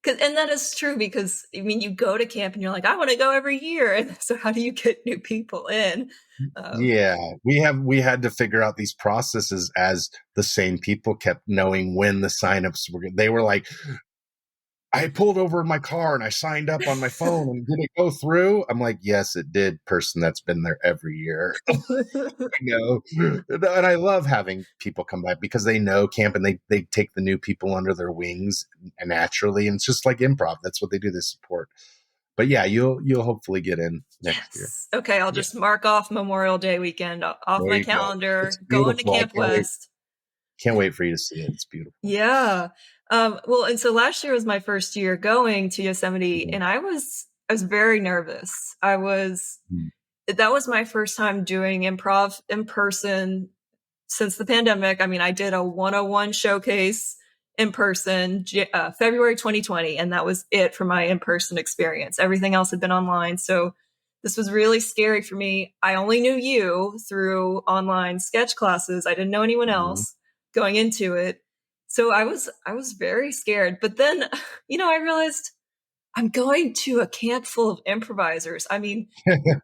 And that is true, because I mean, you go to camp and you're like, I want to go every year. And so how do you get new people in? Yeah, we had to figure out these processes as the same people kept knowing when the signups were. They were like, I pulled over in my car and I signed up on my phone, and did it go through? I'm like, yes, it did, person that's been there every year. And I love having people come back because they know camp, and they take the new people under their wings naturally. And it's just like Improv. That's what they do. They support. But yeah, you'll hopefully get in next year. Yes. Okay, I'll Yeah, just mark off Memorial Day weekend off there my you go. It's calendar, going to beautiful. I Camp West. can't wait for you to see it. It's beautiful. Yeah. Well, and so last year was my first year going to Yosemite, Mhm. and I was very nervous. Mhm. That was my first time doing improv in person since the pandemic. I mean, I did a 101 showcase in person February 2020, and that was it for my in person experience. Everything else had been online. So this was really scary for me. I only knew you through online sketch classes. I didn't know anyone Mhm. else going into it. So I was very scared. But then, I realized I'm going to a camp full of improvisers. I mean,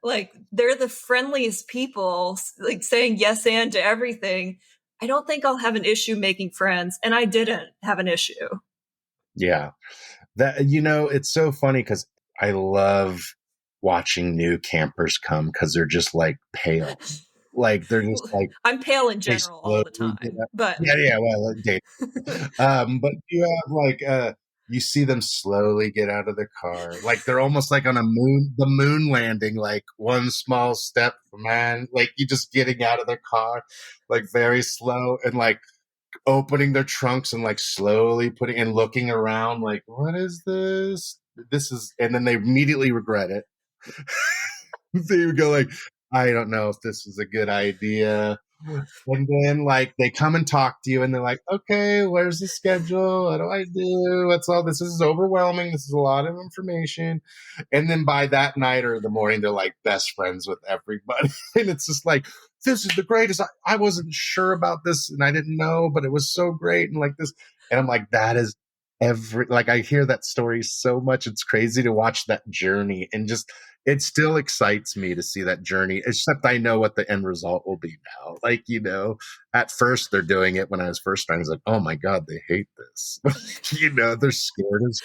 like they're the friendliest people, like saying yes and to everything. I don't think I'll have an issue making friends, and I didn't have an issue. Yeah. It's so funny because I love watching new campers come because they're just like pale. Like they're just Well, like I'm pale in they general all the slowly get time, up. but Yeah, yeah, well, but you have like you see them slowly get out of the car. Like they're almost like on the moon landing, like one small step for man, like you just getting out of their car, like very slow and like opening their trunks and like slowly putting and looking around like, what is this? This is and then they immediately regret it. They would go like, I don't know if this is a good idea. And then like they come and talk to you and they're like, okay, where's the schedule? What do I do? What's all this? This is overwhelming. This is a lot of information. And then by that night or the morning, they're like best friends with everybody. And it's just like, this is the greatest. I wasn't sure about this and I didn't know, but it was so great. And like this. And I'm like, that is like I hear that story so much. It's crazy to watch that journey and just it still excites me to see that journey, except I know what the end result will be now. Like, at first they're doing it when I was first trying. I was like, oh my God, they hate this. They're scared as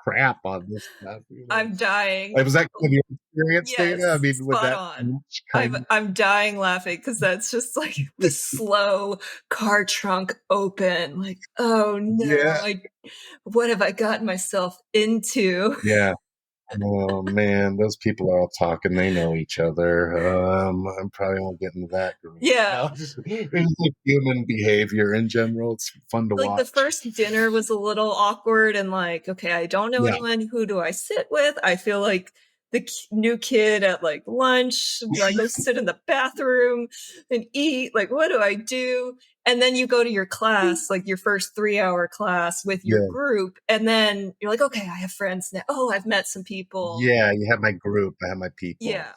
crap on this stuff. I'm dying. Like, was that kind of your experience, Dana? I Yes, mean, with spot that on. much I'm kind I'm dying laughing because that's just like the slow car trunk open. Like, oh no, yeah, what have I gotten myself into? yeah. Oh man, those people are all talking. They know each other. I probably won't get into that group. Yeah, No, it's just like human behavior in general. It's fun to like the watch. first dinner was a little awkward and like, okay, I don't know Yeah, anyone. Who do I sit with? I feel like the new kid at like lunch. Do I go sit in the bathroom and eat? Like, what do I do? And then you go to your class, like your first 3 hour class with your yeah, group. And then you're like, okay, I have friends now. Oh, I've met some people. yeah. You have my group. I have my people. Yeah.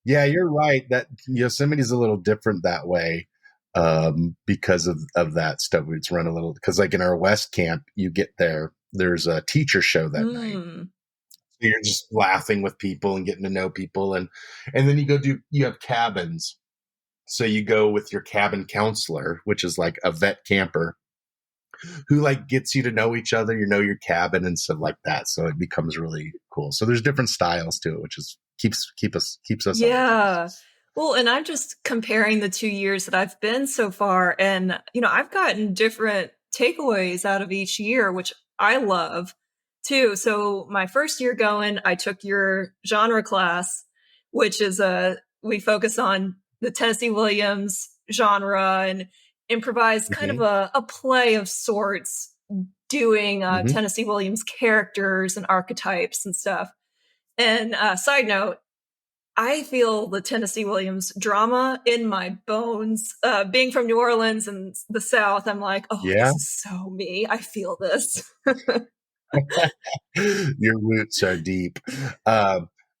Yeah, you're right. That Yosemite's a little different that way because of that stuff. It's run a little because like in our West camp, you get there. There's a teacher show that night. Mm. So you're just laughing with people and getting to know people, and then you have cabins. So you go with your cabin counselor, which is like a vet camper who like gets you to know each other, your cabin and stuff like that. So it becomes really cool. So there's different styles to it, which is keeps us on our toes. Yeah. Well, and I'm just comparing the 2 years that I've been so far. And, I've gotten different takeaways out of each year, which I love too. So my first year going, I took your genre class, which is we focus on the Tennessee Williams genre and improvise kind of Hmm. a play of sorts, doing Hmm. Tennessee Williams characters and archetypes and stuff. And side note, I feel the Tennessee Williams drama in my bones. Being from New Orleans and the South, I'm like, oh, Yeah. this is so me. I feel this. Your roots are deep.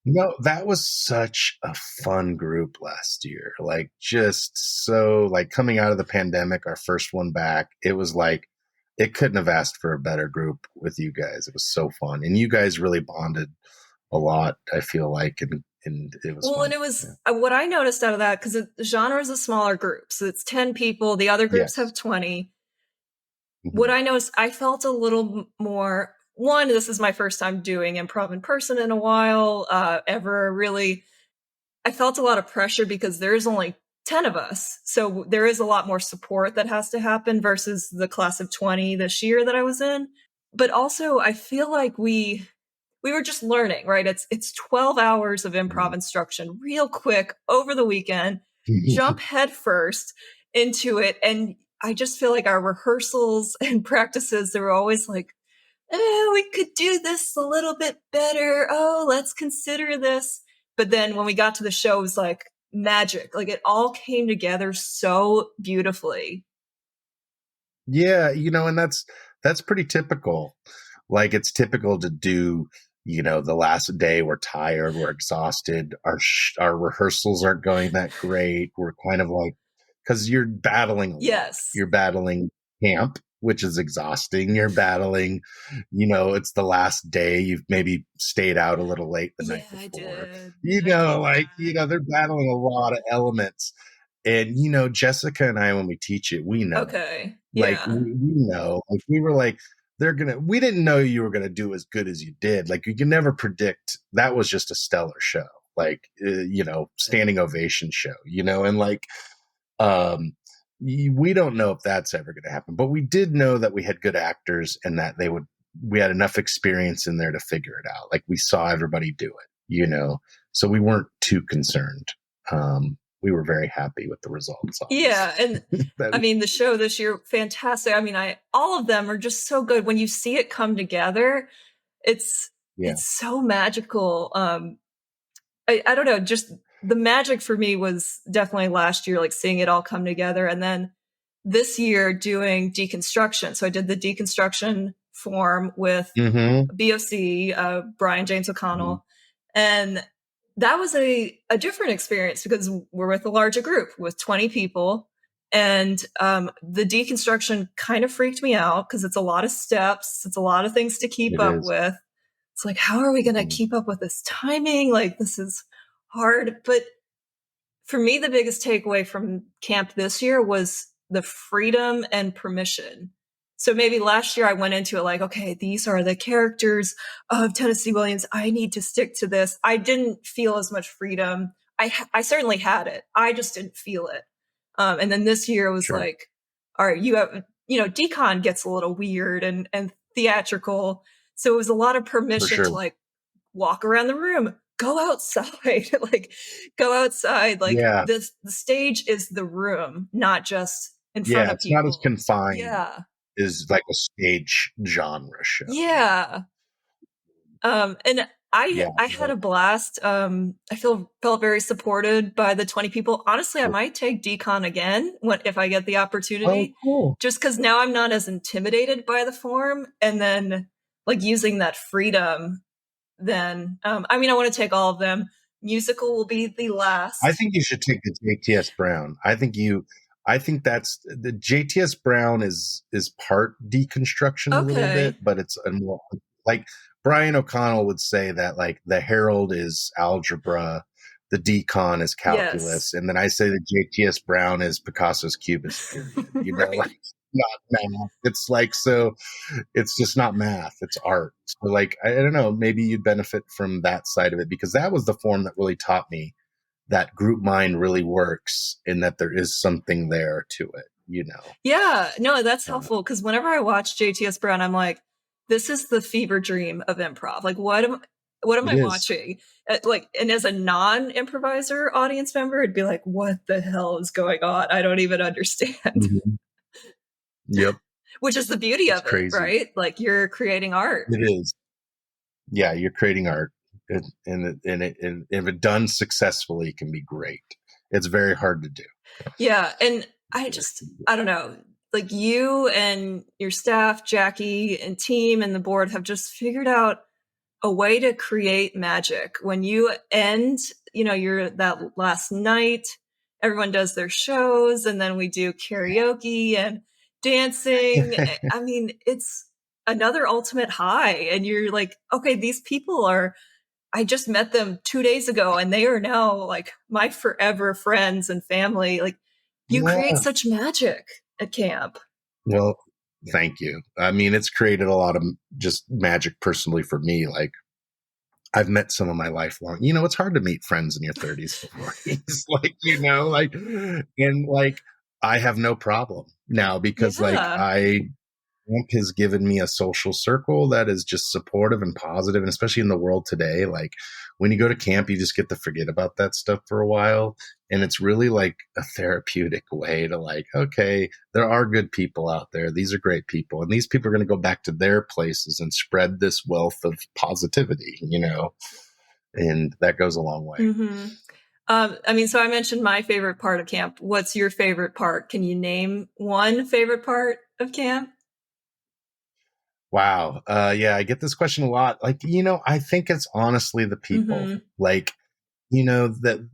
No, that was such a fun group last year. Like, just so, like, coming out of the pandemic, our first one back, it was like, it couldn't have asked for a better group with you guys. It was so fun. And you guys really bonded a lot, I feel like, and it was Well, and fun. it was Yeah. what I noticed out of that because the genre is a smaller group. So it's 10 people. The other groups Yes. have 20. What Hmm. I noticed, I felt a little more. One, this is my first time doing improv in person in a while, ever really. I felt a lot of pressure because there is only 10 of us. So there is a lot more support that has to happen versus the class of 20 this year that I was in. But also I feel like we we were just learning, right? It's 12 hours of improv instruction, real quick over the weekend, jump head first into it. And I just feel like our rehearsals and practices, they were always like, oh, we could do this a little bit better. Oh, let's consider this. But then when we got to the show, it was like magic. Like it all came together so beautifully. Yeah, and that's pretty typical. Like it's typical to do, the last day we're tired, we're exhausted, our rehearsals aren't going that great. We're kind of like, because you're battling a lot. Yes. You're battling camp, which is exhausting. You're battling, it's the last day. You've maybe stayed out a little late the night before. I did. They're battling a lot of elements. And, Jessica and I, when we teach it, we know. Okay. Like, Yeah. we know. Like, we were like, we didn't know you were going to do as good as you did. Like, you can never predict. That was just a stellar show. Like, standing ovation show, and like, we don't know if that's ever going to happen. But we did know that we had good actors and that we had enough experience in there to figure it out. Like, we saw everybody do it, so we weren't too concerned. We were very happy with the results. Obviously. Yeah. And I mean, the show this year, fantastic. I mean, all of them are just so good. When you see it come together, it's so magical. I don't know, just the magic for me was definitely last year, like seeing it all come together. And then this year doing deconstruction. So I did the deconstruction form with BOC, Brian James O'Connell. And that was a different experience because we're with a larger group with 20 people. And the deconstruction kind of freaked me out because it's a lot of steps. It's a lot of things to keep up with. It's like, how are we going to keep up with this timing? Like, this is hard. But for me, the biggest takeaway from camp this year was the freedom and permission. So maybe last year I went into it like, okay, these are the characters of Tennessee Williams. I need to stick to this. I didn't feel as much freedom. I certainly had it. I just didn't feel it. And then this year was like, all right, you have, decon gets a little weird and theatrical. So it was a lot of permission to like walk around the room, go outside, like go outside. Like the stage is the room, not just in front of people. Yeah, it's not as confined. Is like a stage genre show. Yeah. And I had a blast. I felt very supported by the 20 people. Honestly, I might take decon again if I get the opportunity. Oh, cool. Just because now I'm not as intimidated by the form, and then like using that freedom. Then I want to take all of them. Musical will be the last. I think you should take the JTS Brown. I think that's the JTS Brown is part deconstruction a little bit, but it's a more like Brian O'Connell would say that like the Herald is algebra, the decon is calculus, and then I say the JTS Brown is Picasso's Cubist period. Like not math. It's like it's just not math. It's art. So like I don't know, maybe you'd benefit from that side of it because that was the form that really taught me that group mind really works and that there is something there to it, Yeah, no, that's helpful because whenever I watch JTS Brown, I'm like, this is the fever dream of improv. Like, what am I watching? Like, and as a non-improviser audience member, it'd be like, what the hell is going on? I don't even understand. Mm-hmm. Yep. Which is the beauty of it, right? Like you're creating art. It is. Yeah, you're creating art. And if it done successfully, it can be great. It's very hard to do. Yeah. And I don't know, like you and your staff, Jackie and team and the board have just figured out a way to create magic. When you end, you're that last night, everyone does their shows and then we do karaoke and dancing. I mean, it's another ultimate high. And you're like, okay, these people I just met them 2 days ago and they are now like my forever friends and family. Like you create such magic at camp. Well, thank you. I mean, it's created a lot of just magic personally for me. Like I've met some of my lifelong, it's hard to meet friends in your 30s and 40s, and I have no problem now because camp has given me a social circle that is just supportive and positive, and especially in the world today, like when you go to camp, you just get to forget about that stuff for a while. And it's really like a therapeutic way to like, okay, there are good people out there. These are great people. And these people are going to go back to their places and spread this wealth of positivity, and that goes a long way. Mm-hmm. So I mentioned my favorite part of camp. What's your favorite part? Can you name one favorite part of camp? Wow. Yeah, I get this question a lot. Like, I think it's honestly the people. Mm-hmm. Like, that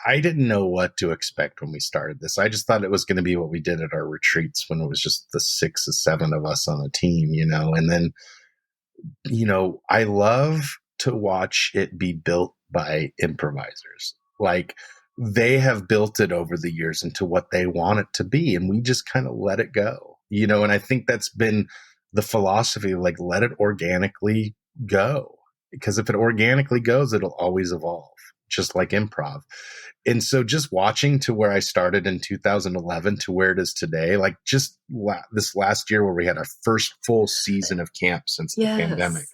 I didn't know what to expect when we started this. I just thought it was going to be what we did at our retreats when it was just the 6 or 7 of us on a team, and then, I love to watch it be built by improvisers. Like, they have built it over the years into what they want it to be. And we just kind of let it go, and I think that's been the philosophy, like, let it organically go. Because if it organically goes, it'll always evolve, just like improv. And so just watching to where I started in 2011 to where it is today, like just this last year where we had our first full season of camp since the pandemic.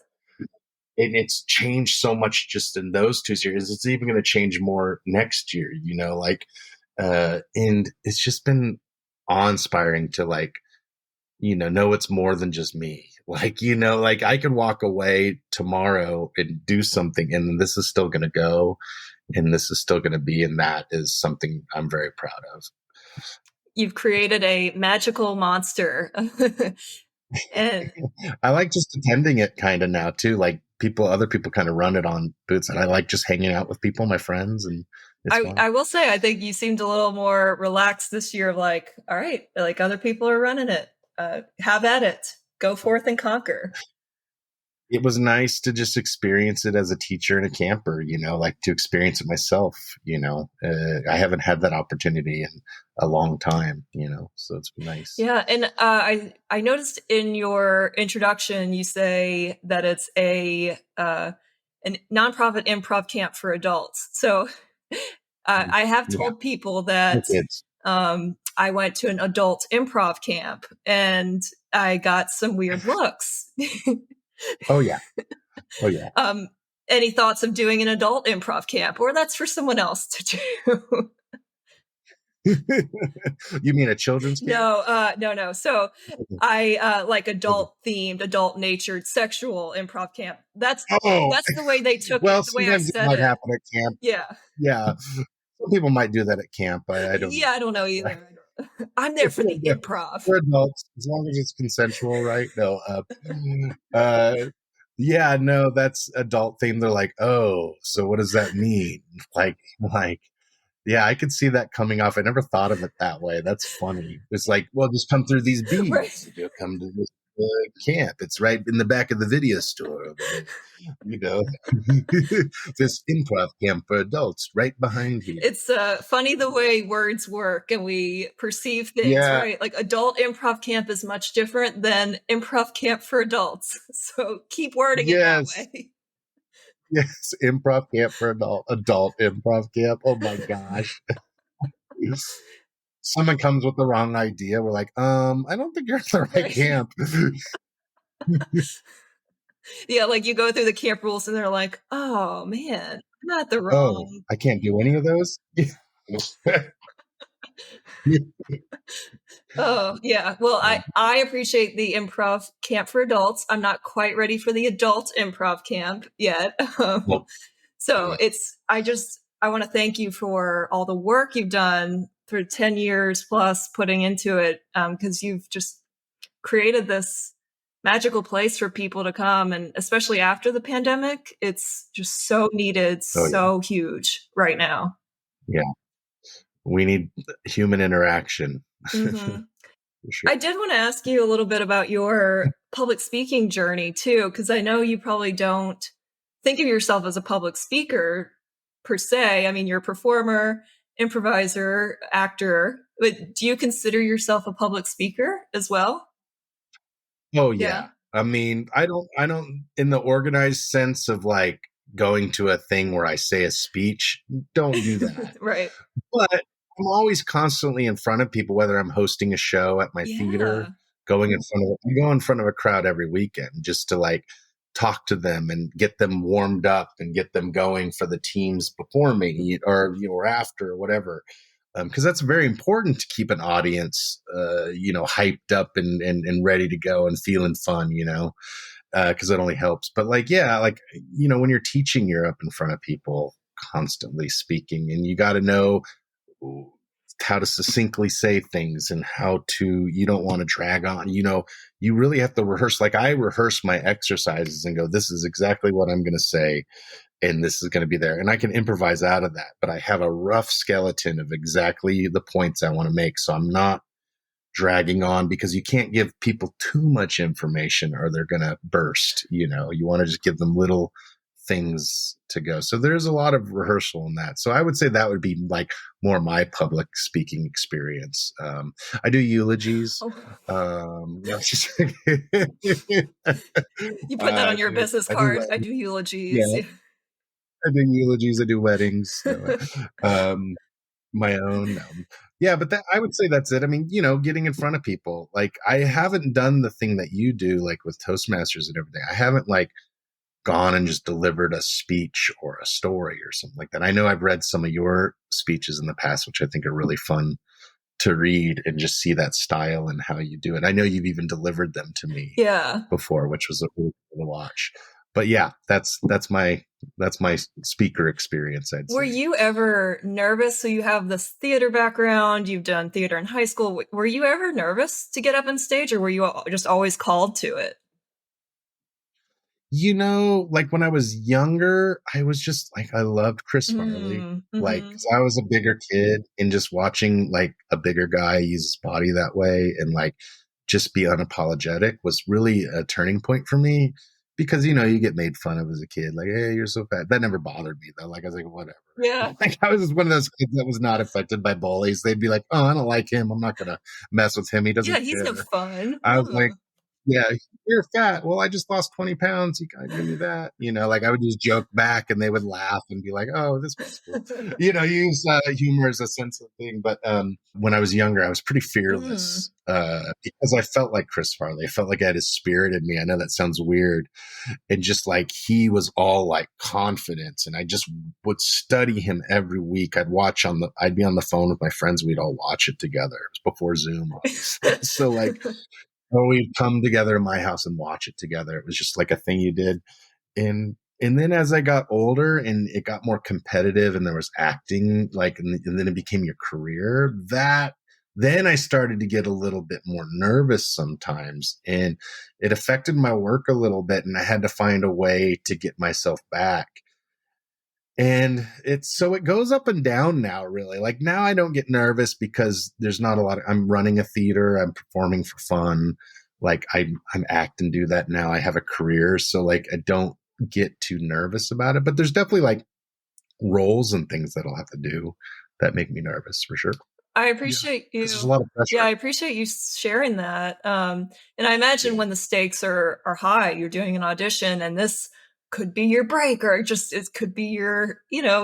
And it's changed so much just in those 2 years. It's even going to change more next year, and it's just been awe-inspiring to like, know it's more than just me. Like, like I could walk away tomorrow and do something and this is still going to go and this is still going to be. And that is something I'm very proud of. You've created a magical monster. And I like just attending it kind of now too. Like other people kind of run it on boots, and I like just hanging out with people, my friends, and I will say, I think you seemed a little more relaxed this year. Like, all right, like other people are running it. Have at it. Go forth and conquer. It was nice to just experience it as a teacher and a camper, like to experience it myself. I haven't had that opportunity in a long time, so it's been nice. Yeah. And I noticed in your introduction, you say that it's a nonprofit improv camp for adults. So I have told people that I went to an adult improv camp and I got some weird looks. Oh yeah. Any thoughts of doing an adult improv camp, or that's for someone else to do? You mean a children's camp? No. So I like adult themed, adult natured, sexual improv camp. That's the way they took well, it. The way I said it might happen at camp. Yeah. Some people might do that at camp. I don't. Yeah, I don't know either. I'm there for the improv. For adults, as long as it's consensual, right? No. Yeah, no, that's adult theme. They're like, oh, so what does that mean? Like, yeah, I could see that coming off. I never thought of it that way. That's funny. It's like, well, just come through these beads. Right. You'll come to this camp. It's right in the back of the video store. This improv camp for adults right behind you. It's funny the way words work and we perceive things, right? Like adult improv camp is much different than improv camp for adults. So keep wording it that way. Yes, improv camp for adult improv camp. Oh my gosh. Someone comes with the wrong idea. We're like, I don't think you're at the right camp. Yeah, like you go through the camp rules and they're like, oh man, I'm at the wrong. Oh, I can't do any of those? Oh, yeah. Well, I appreciate the improv camp for adults. I'm not quite ready for the adult improv camp yet. So I want to thank you for all the work you've done for 10 years plus putting into it, because you've just created this magical place for people to come. And especially after the pandemic, it's just so needed, so huge right now. Yeah. We need human interaction. Mm-hmm. Sure. I did want to ask you a little bit about your public speaking journey too, because I know you probably don't think of yourself as a public speaker per se. I mean, you're a performer, improviser, actor, but do you consider yourself a public speaker as well? Oh yeah. I mean, I don't in the organized sense of like going to a thing where I say a speech, don't do that. Right. But I'm always constantly in front of people, whether I'm hosting a show at my theater I go in front of a crowd every weekend just to like talk to them and get them warmed up and get them going for the teams before me or after or whatever. Because that's very important to keep an audience, hyped up and ready to go and feeling fun, because it only helps. But like, yeah, like, when you're teaching, you're up in front of people constantly speaking, and you got to know how to succinctly say things and you don't want to drag on, you really have to rehearse. Like I rehearse my exercises and go, this is exactly what I'm going to say. And this is going to be there. And I can improvise out of that, but I have a rough skeleton of exactly the points I want to make. So I'm not dragging on, because you can't give people too much information or they're going to burst. You want to just give them little things to go. So there's a lot of rehearsal in that. So I would say that would be like more my public speaking experience. I do eulogies. You put that on your business card. I do eulogies. Yeah. I do eulogies. I do weddings. My own. Yeah, but I would say that's it. I mean, getting in front of people. Like I haven't done the thing that you do, like with Toastmasters and everything. I haven't like gone and just delivered a speech or a story or something like that. I know I've read some of your speeches in the past, which I think are really fun to read and just see that style and how you do it. I know you've even delivered them to me before, which was really cool to watch. But yeah, that's my speaker experience, I'd say. Were you ever nervous? So you have this theater background, you've done theater in high school. Were you ever nervous to get up on stage, or were you just always called to it? Like when I was younger, I was just like, I loved Chris Farley. Mm-hmm. Like, 'cause I was a bigger kid, and just watching like a bigger guy use his body that way and like just be unapologetic was really a turning point for me, because, you get made fun of as a kid. Like, hey, you're so fat. That never bothered me though. Like, I was like, whatever. Yeah. Like, I was just one of those kids that was not affected by bullies. They'd be like, oh, I don't like him. I'm not going to mess with him. He doesn't care. He's no fun. I was like, yeah, you're fat. Well, I just lost 20 pounds. You gotta give me that. Like I would just joke back and they would laugh and be like, oh, this was cool. Use humor as a sensitive thing. But when I was younger, I was pretty fearless because I felt like Chris Farley. I felt like I had his spirit in me. I know that sounds weird. And just like he was all like confidence. And I just would study him every week. I'd be on the phone with my friends. We'd all watch it together. It was before Zoom, obviously. So like, or we'd come together to my house and watch it together. It was just like a thing you did. And then as I got older and it got more competitive and there was acting, like, and then it became your career, then I started to get a little bit more nervous sometimes, and it affected my work a little bit, and I had to find a way to get myself back. And it goes up and down now, really. Like now I don't get nervous because there's not a lot I'm running a theater. I'm performing for fun. Like I'm act and do that now. I have a career. So like, I don't get too nervous about it, but there's definitely like roles and things that I'll have to do that make me nervous for sure. I appreciate you. There's a lot of pressure. Yeah, I appreciate you sharing that. And I imagine when the stakes are high, you're doing an audition and this could be your break, or just it could be your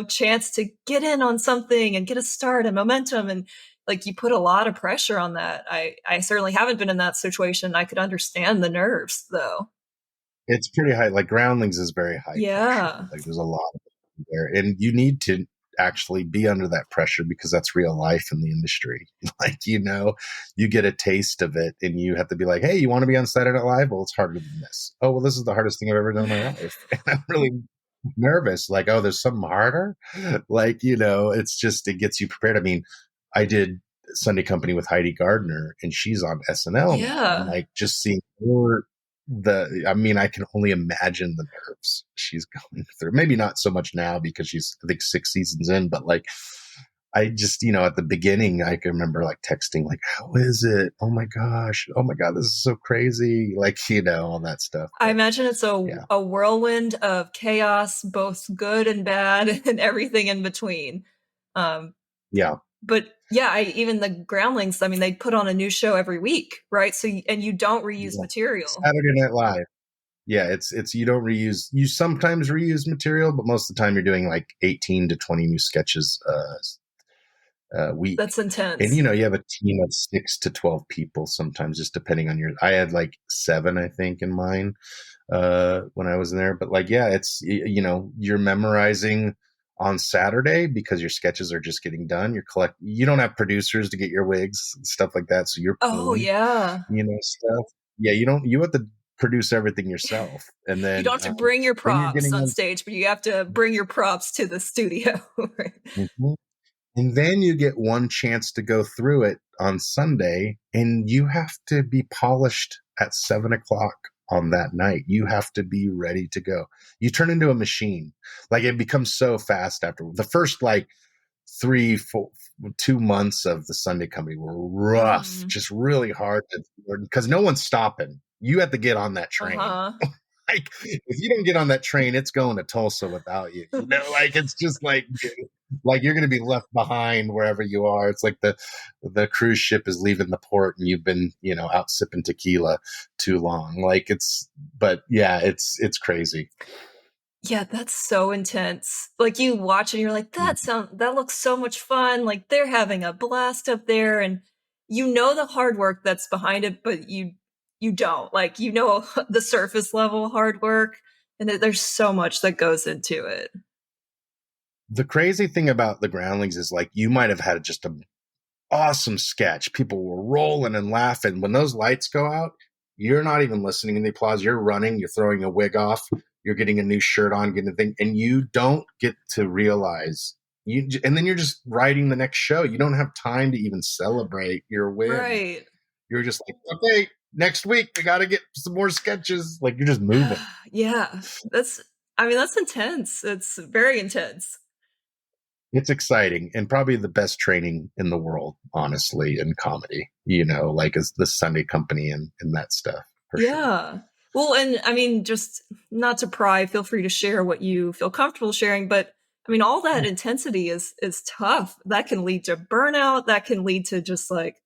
chance to get in on something and get a start and momentum, and like you put a lot of pressure on that. I certainly haven't been in that situation. I could understand the nerves though. It's pretty high. Like Groundlings is very high pressure. Like there's a lot of it there, and you need to actually be under that pressure because that's real life in the industry. Like, you get a taste of it and you have to be like, hey, you want to be on Saturday Night Live? Well, it's harder than this. Oh, well, this is the hardest thing I've ever done in my life. And I'm really nervous. Like, oh, there's something harder. Like, it's just, it gets you prepared. I mean, I did Sunday Company with Heidi Gardner and she's on SNL. Yeah. And like just seeing her, I can only imagine the nerves she's going through. Maybe not so much now because she's, I think, 6 seasons in, but like, I just, at the beginning, I can remember like texting, like, how is it? Oh my gosh. Oh my God, this is so crazy. Like, all that stuff. I imagine it's a whirlwind of chaos, both good and bad and everything in between. Yeah. But yeah, even the Groundlings, I mean, they put on a new show every week, right? So, and you don't reuse material. Saturday Night Live. Yeah, it's you don't reuse. You sometimes reuse material, but most of the time you're doing like 18 to 20 new sketches week. That's intense. And you have a team of 6 to 12 people sometimes, just depending on I had like 7, I think, in mine when I was in there. But like, yeah, it's, you're memorizing on Saturday because your sketches are just getting done. You don't have producers to get your wigs, stuff like that. So you're Oh, pulling, yeah. stuff. Yeah, you have to produce everything yourself. And You then, don't have to bring your then you're props getting on on. stage, but you have to bring your props to the studio. Right. Mhm. And then you get one chance to go through it on Sunday, and you have to be polished at 7 o'clock on that night. You have to be ready to go. You turn into a machine. Like, it becomes so fast after the first, like, 2 months of the Sunday company were rough, Mhm. just really hard because no one's stopping. You have to get on that train. Uh-huh. Like, if you don't get on that train, it's going to Tulsa without you. Like, it's just like you're going to be left behind wherever you are. It's like the cruise ship is leaving the port and you've been, out sipping tequila too long. Like, but yeah, it's crazy. Yeah, that's so intense. Like, you watch and you're like, that looks so much fun, like, they're having a blast up there, and you know the hard work that's behind it, but you don't. Like, the surface level hard work, and there's so much that goes into it. The crazy thing about the groundlings is, like, you might have had just a awesome sketch. People were rolling and laughing. When those lights go out, you're not even listening in the applause. You're running, you're throwing a wig off, you're getting a new shirt on, getting a thing, and you don't get to realize and then you're just writing the next show. You don't have time to even celebrate your win. Right. You're just like, okay, next week we got to get some more sketches. Like, you're just moving. Yeah. That's intense. It's very intense. It's exciting and probably the best training in the world, honestly, in comedy, like, is the Sunday company and that stuff, for sure. Yeah. Well, and just not to pry, feel free to share what you feel comfortable sharing, but all that intensity is tough. That can lead to burnout, that can lead to just like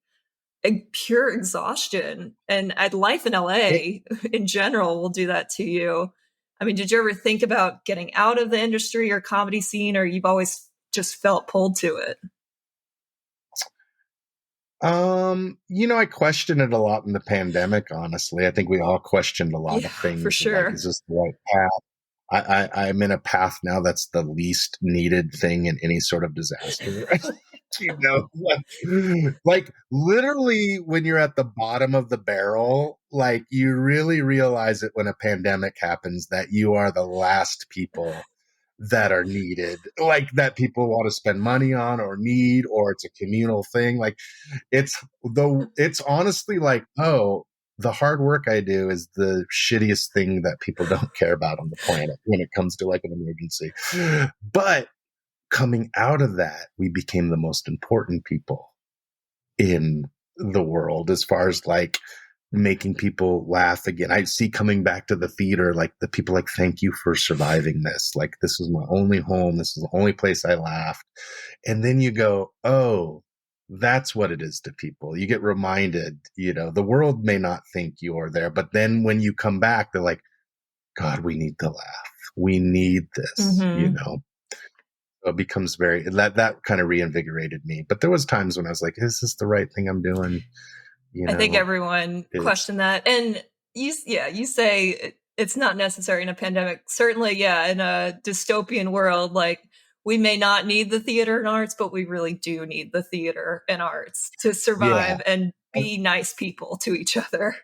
pure exhaustion. And at life in It, LA in general will do that to you. Did you ever think about getting out of the industry or comedy scene, or you've always just felt pulled to it? I questioned it a lot in the pandemic, honestly. I think we all questioned a lot Yeah, of for things, like, sure. is this the right path? I'm in a path now that's the least needed thing in any sort of disaster. Like, literally, when you're at the bottom of the barrel, like, you really realize it when a pandemic happens that you are the last people that are needed, like, that people want to spend money on or need, or it's a communal thing. Like, it's honestly like, oh, the hard work I do is the shittiest thing that people don't care about on the planet when it comes to, like, an emergency. But coming out of that, we became the most important people in the world, as far as, like, making people laugh again. I see coming back to the theater, like, the people, like, thank you for surviving this. Like, this is my only home. This is the only place I laughed. And then you go, oh, that's what it is to people. You get reminded, the world may not think you're there, but then when you come back, they're like, God, we need to laugh. We need this. Hmm. So it becomes that kind of reinvigorated me. But there was times when I was like, is this the right thing I'm doing? I think everyone It's, questioned that. And you say it's not necessary in a pandemic. Certainly, yeah, in a dystopian world, like, we may not need the theater and arts, but we really do need the theater and arts to yeah, survive and be nice people to each other.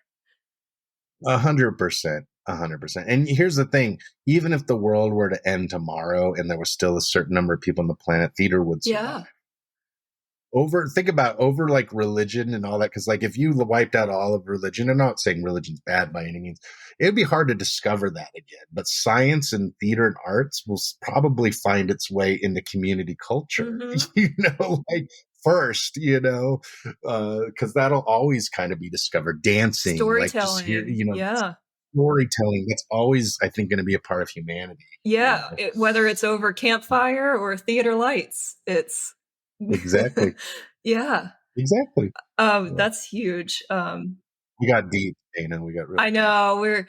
100%. 100%. And here's the thing, even if the world were to end tomorrow and there was still a certain number of people on the planet, theater would survive. Yeah. Think about over, like, religion and all that, because, like, if you wiped out all of religion, I'm not saying religion's bad by any means, it'd be hard to discover that again. But science and theater and arts will probably find its way into community culture, Hmm. like, first, because that'll always kind of be discovered. Dancing, like, just here, Storytelling. Yeah. storytelling, that's always, I think, going to be a part of humanity. Yeah. Whether it's over campfire or theater lights, it's Exactly. yeah. Exactly. That's huge. We got deep, Dana. We got real I deep. know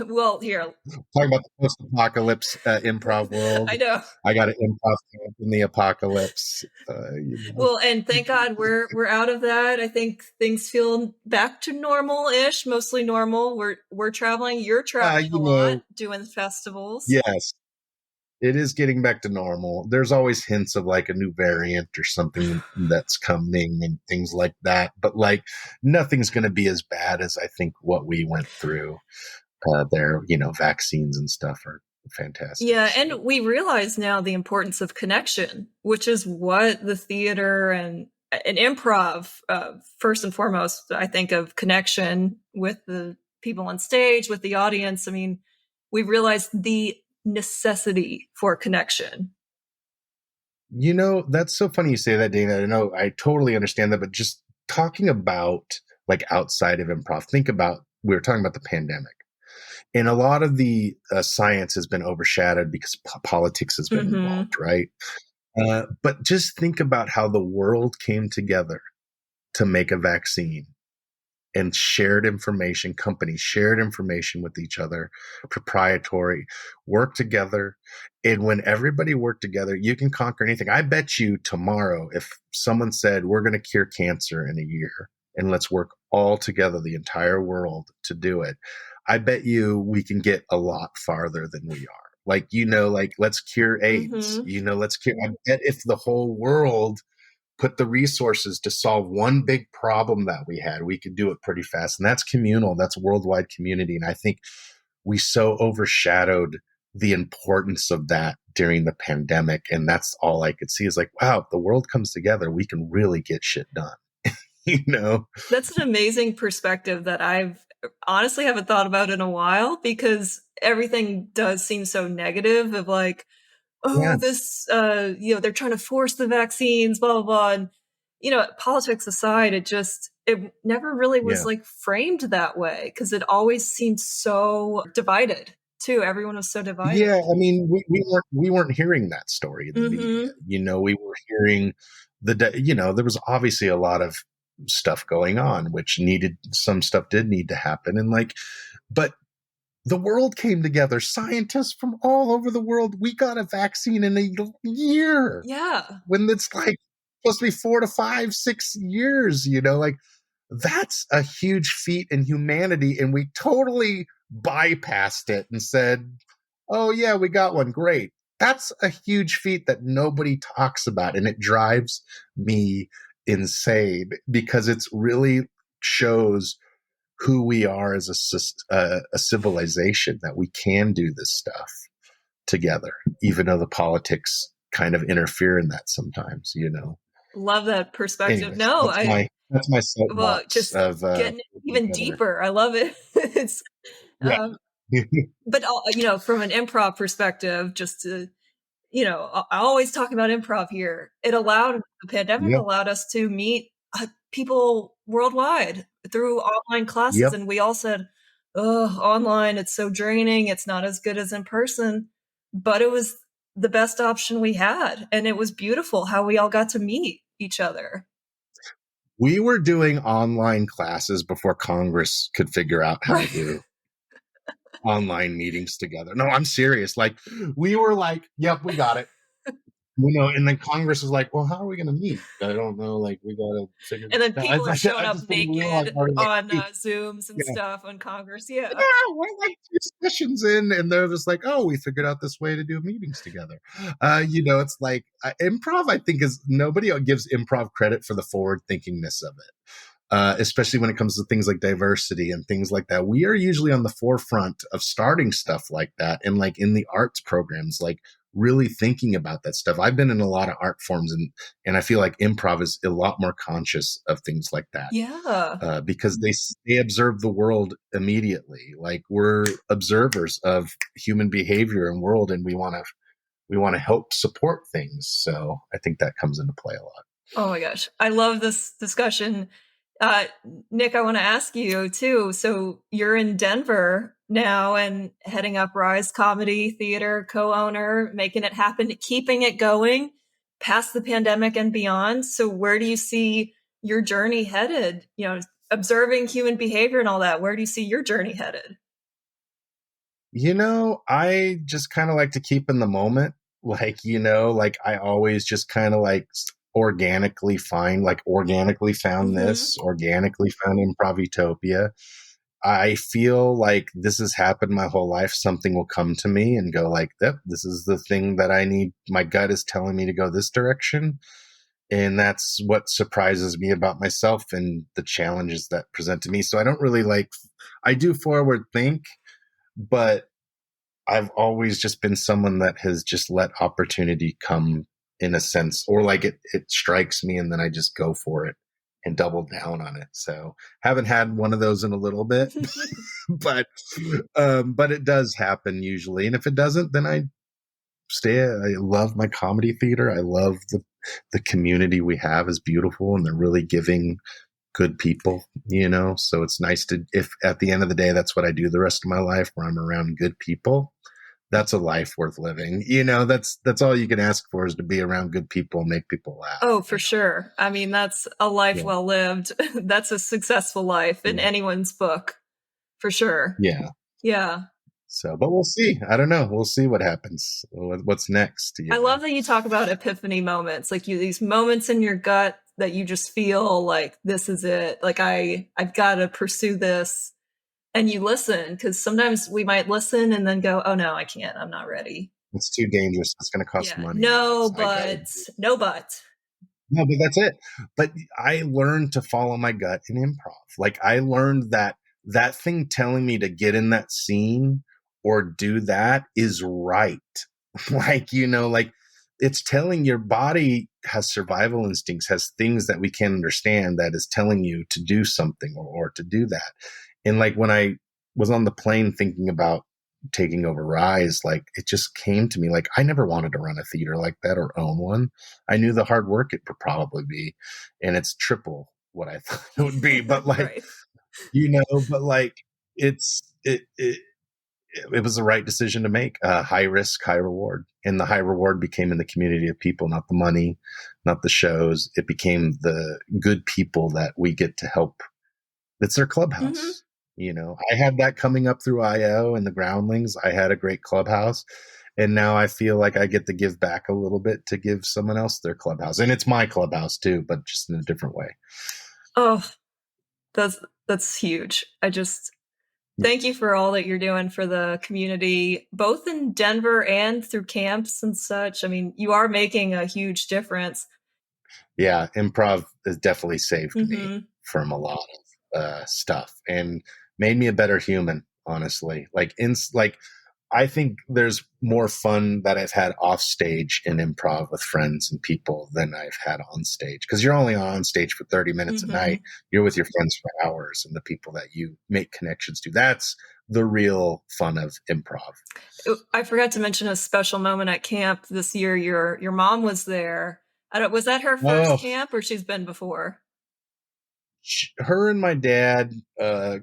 well, here. Talking about the post-apocalypse improv world. I know. I got an improv camp in the apocalypse. You know. Well, and thank God we're out of that. I think things feel back to normal-ish, mostly normal. We're traveling. You're traveling a You lot, know, doing festivals. yes, it is getting back to normal. There's always hints of like a new variant or something that's coming and things like that. But like nothing's going to be as bad as I think what we went through there. You know, vaccines and stuff are fantastic. Yeah, So and we realize now the importance of connection, which is what the theater and improv, first and foremost, I think of connection with the people on stage, with the audience. I mean, we realize the necessity for connection. you know, that's so funny you say that, Dana. I know I totally understand that, but just talking about like outside of improv, think about we were talking about the pandemic. And a lot of the science has been overshadowed because politics has been Mm-hmm. involved, right? But just think about how the world came together to make a vaccine and shared information, companies shared information with each other, proprietary, work together. And when everybody worked together, you can conquer anything. I bet you tomorrow, if someone said, we're going to cure cancer in a year and let's work all together, the entire world to do it, I bet you we can get a lot farther than we are. Like, you know, like let's cure AIDS, Mm-hmm. you know, let's cure. I bet if the whole world put the resources to solve one big problem that we had, we could do it pretty fast. And that's communal, that's worldwide community. And I think we so overshadowed the importance of that during the pandemic. And that's all I could see is like, wow, if the world comes together, we can really get shit done. You know? That's an amazing perspective that I've honestly haven't thought about in a while because everything does seem so negative of like, oh, Yeah. this, they're trying to force the vaccines, blah, blah, blah. And, politics aside, it never really was Yeah. like framed that way because it always seemed so divided too. Everyone was so divided. Yeah. I mean, we weren't hearing that story in the media. Mm-hmm. You know, we were hearing there was obviously a lot of stuff going on, which some stuff did need to happen. And like, but the world came together. Scientists from all over the world. We got a vaccine in a year Yeah. when it's like supposed to be 4 to 5, 6 years, you know, like that's a huge feat in humanity. And we totally bypassed it and said, oh, yeah, we got one. Great. That's a huge feat that nobody talks about. And it drives me insane because it's really shows who we are as a civilization, that we can do this stuff together, even though the politics kind of interfere in that sometimes, you know. Love that perspective. Anyways, No, that's my well, soapbox just of getting even together. deeper. I love it. It's, Yeah. um, but from an improv perspective, just to I always talk about improv here. The pandemic Yeah. allowed us to meet people worldwide through online classes, Yep. and we all said, "Oh, online, it's so draining. It's not as good as in person." But it was the best option we had, and it was beautiful how we all got to meet each other. We were doing online classes before Congress could figure out how to Right. do online meetings together. No, I'm serious. Like we were like, yep, we got it. You know, and then Congress is like, well, how are we going to meet? I don't know. Like, we got to figure And then this out. people are showing I up just didn't realize naked already, like, on hey, Zooms and yeah, stuff on Congress. yeah, Yeah. we're like 2 sessions in, and they're just like, oh, we figured out this way to do meetings together. You know, it's like improv, I think, is nobody gives improv credit for the forward thinkingness of it. Especially when it comes to things like diversity and things like that. We are usually on the forefront of starting stuff like that. And like in the arts programs, like really thinking about that stuff. I've been in a lot of art forms and I feel like improv is a lot more conscious of things like that. Yeah. Because they observe the world immediately. Like we're observers of human behavior and world, and we want to help support things. So I think that comes into play a lot. Oh my gosh. I love this discussion. Uh, Nick, I want to ask you too. So you're in Denver now and heading up Rise Comedy Theater, co-owner, making it happen, keeping it going past the pandemic and beyond. So where do you see your journey headed, observing human behavior and all that, where do you see your journey headed? I just kind of like to keep in the moment. Like I always just kind of like organically found Mm-hmm. this, organically found Improv Utopia. I feel like this has happened my whole life. Something will come to me and go like, yep, this is the thing that I need. My gut is telling me to go this direction. And that's what surprises me about myself and the challenges that present to me. So I don't really I do forward think, but I've always just been someone that has just let opportunity come in a sense, or like it strikes me and then I just go for it and double down on it. So haven't had one of those in a little bit, but it does happen usually. And if it doesn't, then I stay. I love my comedy theater. I love the community we have is beautiful and they're really giving good people, so it's nice if at the end of the day, that's what I do the rest of my life, where I'm around good people. That's a life worth living. That's all you can ask for, is to be around good people and make people laugh. Oh, for sure. I mean, that's a life well lived. That's a successful life in anyone's book, for sure. Yeah. Yeah. So, but we'll see. I don't know. We'll see what happens. What's next? I love that you talk about epiphany moments, like these moments in your gut that you just feel like this is it. Like I've got to pursue this, and you listen, because sometimes we might listen and then go, oh no, I can't. I'm not ready. It's too dangerous. It's going to cost money. No, but. No, but that's it. But I learned to follow my gut in improv. Like I learned that thing telling me to get in that scene or do that is right. Like it's telling, your body has survival instincts, has things that we can't understand, that is telling you to do something or to do that. And like when I was on the plane thinking about taking over Rise, like it just came to me, like I never wanted to run a theater like that or own one. I knew the hard work it would probably be, and it's triple what I thought it would be. But like, right. but like it was the right decision to make. High risk, high reward, and the high reward became in the community of people, not the money, not the shows. It became the good people that we get to help. It's their clubhouse. Mm-hmm. I had that coming up through IO and the Groundlings. I had a great clubhouse, and now I feel like I get to give back a little bit to give someone else their clubhouse. And it's my clubhouse too, but just in a different way. Oh, that's huge. Thank you for all that you're doing for the community, both in Denver and through camps and such. I mean, you are making a huge difference. Yeah, improv has definitely saved me from a lot of stuff and made me a better human, honestly. I think there's more fun that I've had off stage in improv with friends and people than I've had on stage, because you're only on stage for 30 minutes a night. You're with your friends for hours, and the people that you make connections to. That's the real fun of improv. I forgot to mention a special moment at camp this year. Your mom was there. Was that her first camp, or she's been before? Her and my dad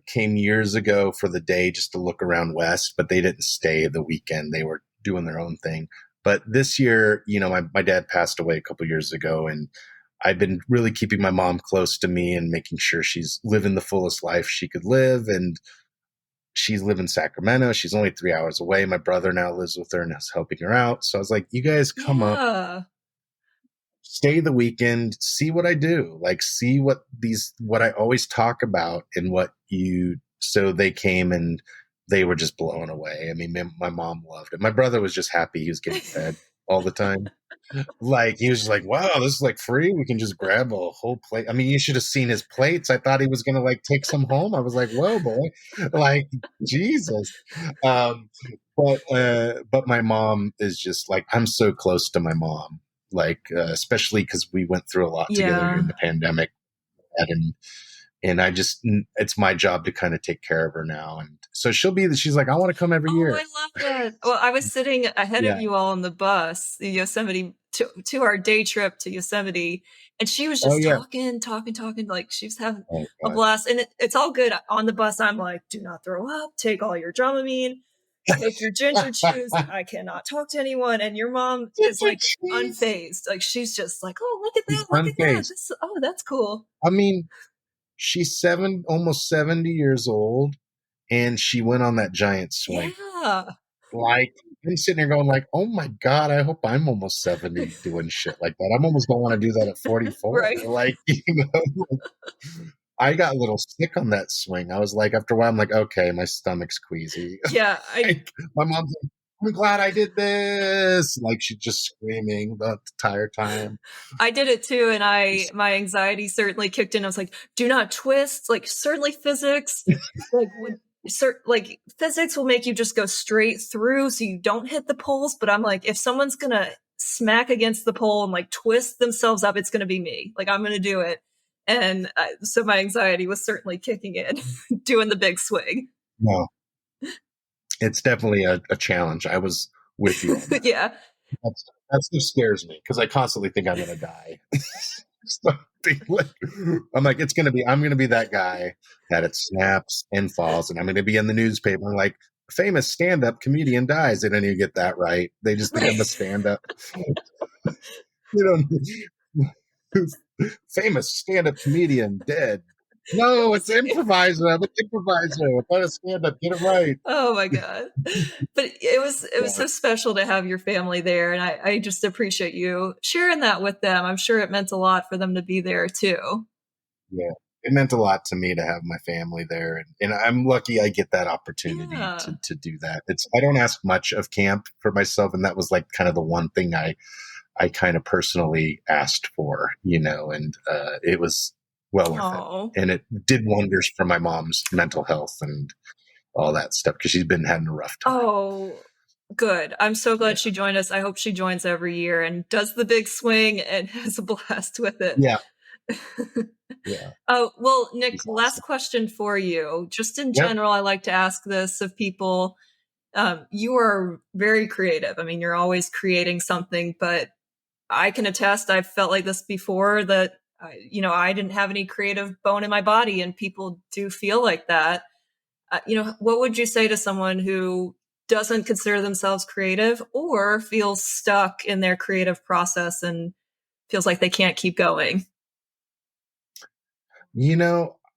came years ago for the day just to look around West, but they didn't stay the weekend. They were doing their own thing. But this year, my dad passed away a couple years ago, and I've been really keeping my mom close to me and making sure she's living the fullest life she could live. And she's living in Sacramento. She's only 3 hours away. My brother now lives with her and is helping her out. So I was like, you guys come up. Stay the weekend, see what I do, like see what I always talk about and so they came and they were just blown away. I mean, my mom loved it. My brother was just happy he was getting fed all the time. Like he was just like, wow, this is like free. We can just grab a whole plate. I mean, you should have seen his plates. I thought he was going to like take some home. I was like, whoa, boy, like Jesus. But my mom is just like, I'm so close to my mom. Especially because we went through a lot together during the pandemic, and it's my job to kind of take care of her now. And so she's like, I want to come every year. I love that. Well, I was sitting ahead of you all on the bus, the Yosemite, to our day trip to Yosemite, and she was just talking, like she was having a blast. And it's all good. On the bus, I'm like, do not throw up, take all your Dramamine, take your ginger chews. I cannot talk to anyone. And your mom is like unfazed. Like she's just like, oh, look at that. Look at that. That's cool. I mean, She's almost 70 years old, and she went on that giant swing. Yeah. Like, I'm sitting there going like, oh my God, I hope I'm almost 70 doing shit like that. I'm almost gonna want to do that at 44. Right. Like, I got a little sick on that swing. I was like, after a while, I'm like, okay, my stomach's queasy. Yeah. Like, my mom's like, I'm glad I did this. Like, she's just screaming the entire time. I did it too, and my anxiety certainly kicked in. I was like, "Do not twist." Like, certainly physics, like physics will make you just go straight through, so you don't hit the poles. But I'm like, if someone's gonna smack against the pole and like twist themselves up, it's gonna be me. Like, I'm gonna do it, and so my anxiety was certainly kicking in, doing the big swing. No, it's definitely a challenge. I was with you on that. Yeah. That's what scares me because I constantly think I'm gonna die. So, I'm like, I'm gonna be that guy that it snaps and falls, and I'm gonna be in the newspaper like famous stand-up comedian dies. They don't even get that right. They just think I'm a stand-up. You know, famous stand-up comedian dead. No, it's improviser. I'm an improviser. I'm not a stand-up. Get it right. Oh my God. But it was so special to have your family there. And I just appreciate you sharing that with them. I'm sure it meant a lot for them to be there too. Yeah. It meant a lot to me to have my family there. And I'm lucky I get that opportunity Yeah. to do that. I don't ask much of camp for myself. And that was like kind of the one thing I kind of personally asked for, and it was well worth Oh. it. And it did wonders for my mom's mental health and all that stuff because she's been having a rough time. Oh, good. I'm so glad she joined us. I hope she joins every year and does the big swing and has a blast with it. Yeah. Yeah. Oh, well, Nick, She's last awesome. question for you. Just in Yep. general, I like to ask this of people. You are very creative. I mean, you're always creating something, but I can attest, I've felt like this before that, I didn't have any creative bone in my body, and people do feel like that. What would you say to someone who doesn't consider themselves creative or feels stuck in their creative process and feels like they can't keep going?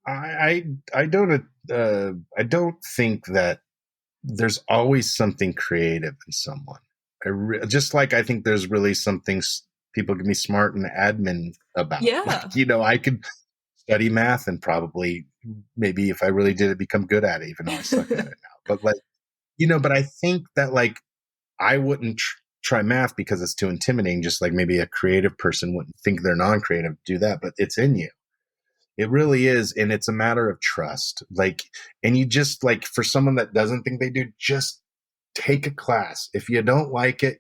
I don't think that there's always something creative in someone. Just like I think there's really some things people can be smart and admin about. Yeah. Like, I could study math and probably maybe if I really did it, become good at it, even though I suck at it now. But like, but I think that like I wouldn't try math because it's too intimidating. Just like maybe a creative person wouldn't think they're non-creative to do that, but it's in you. It really is. And it's a matter of trust. Like, and you just like, for someone that doesn't think they do, just take a class. If you don't like it,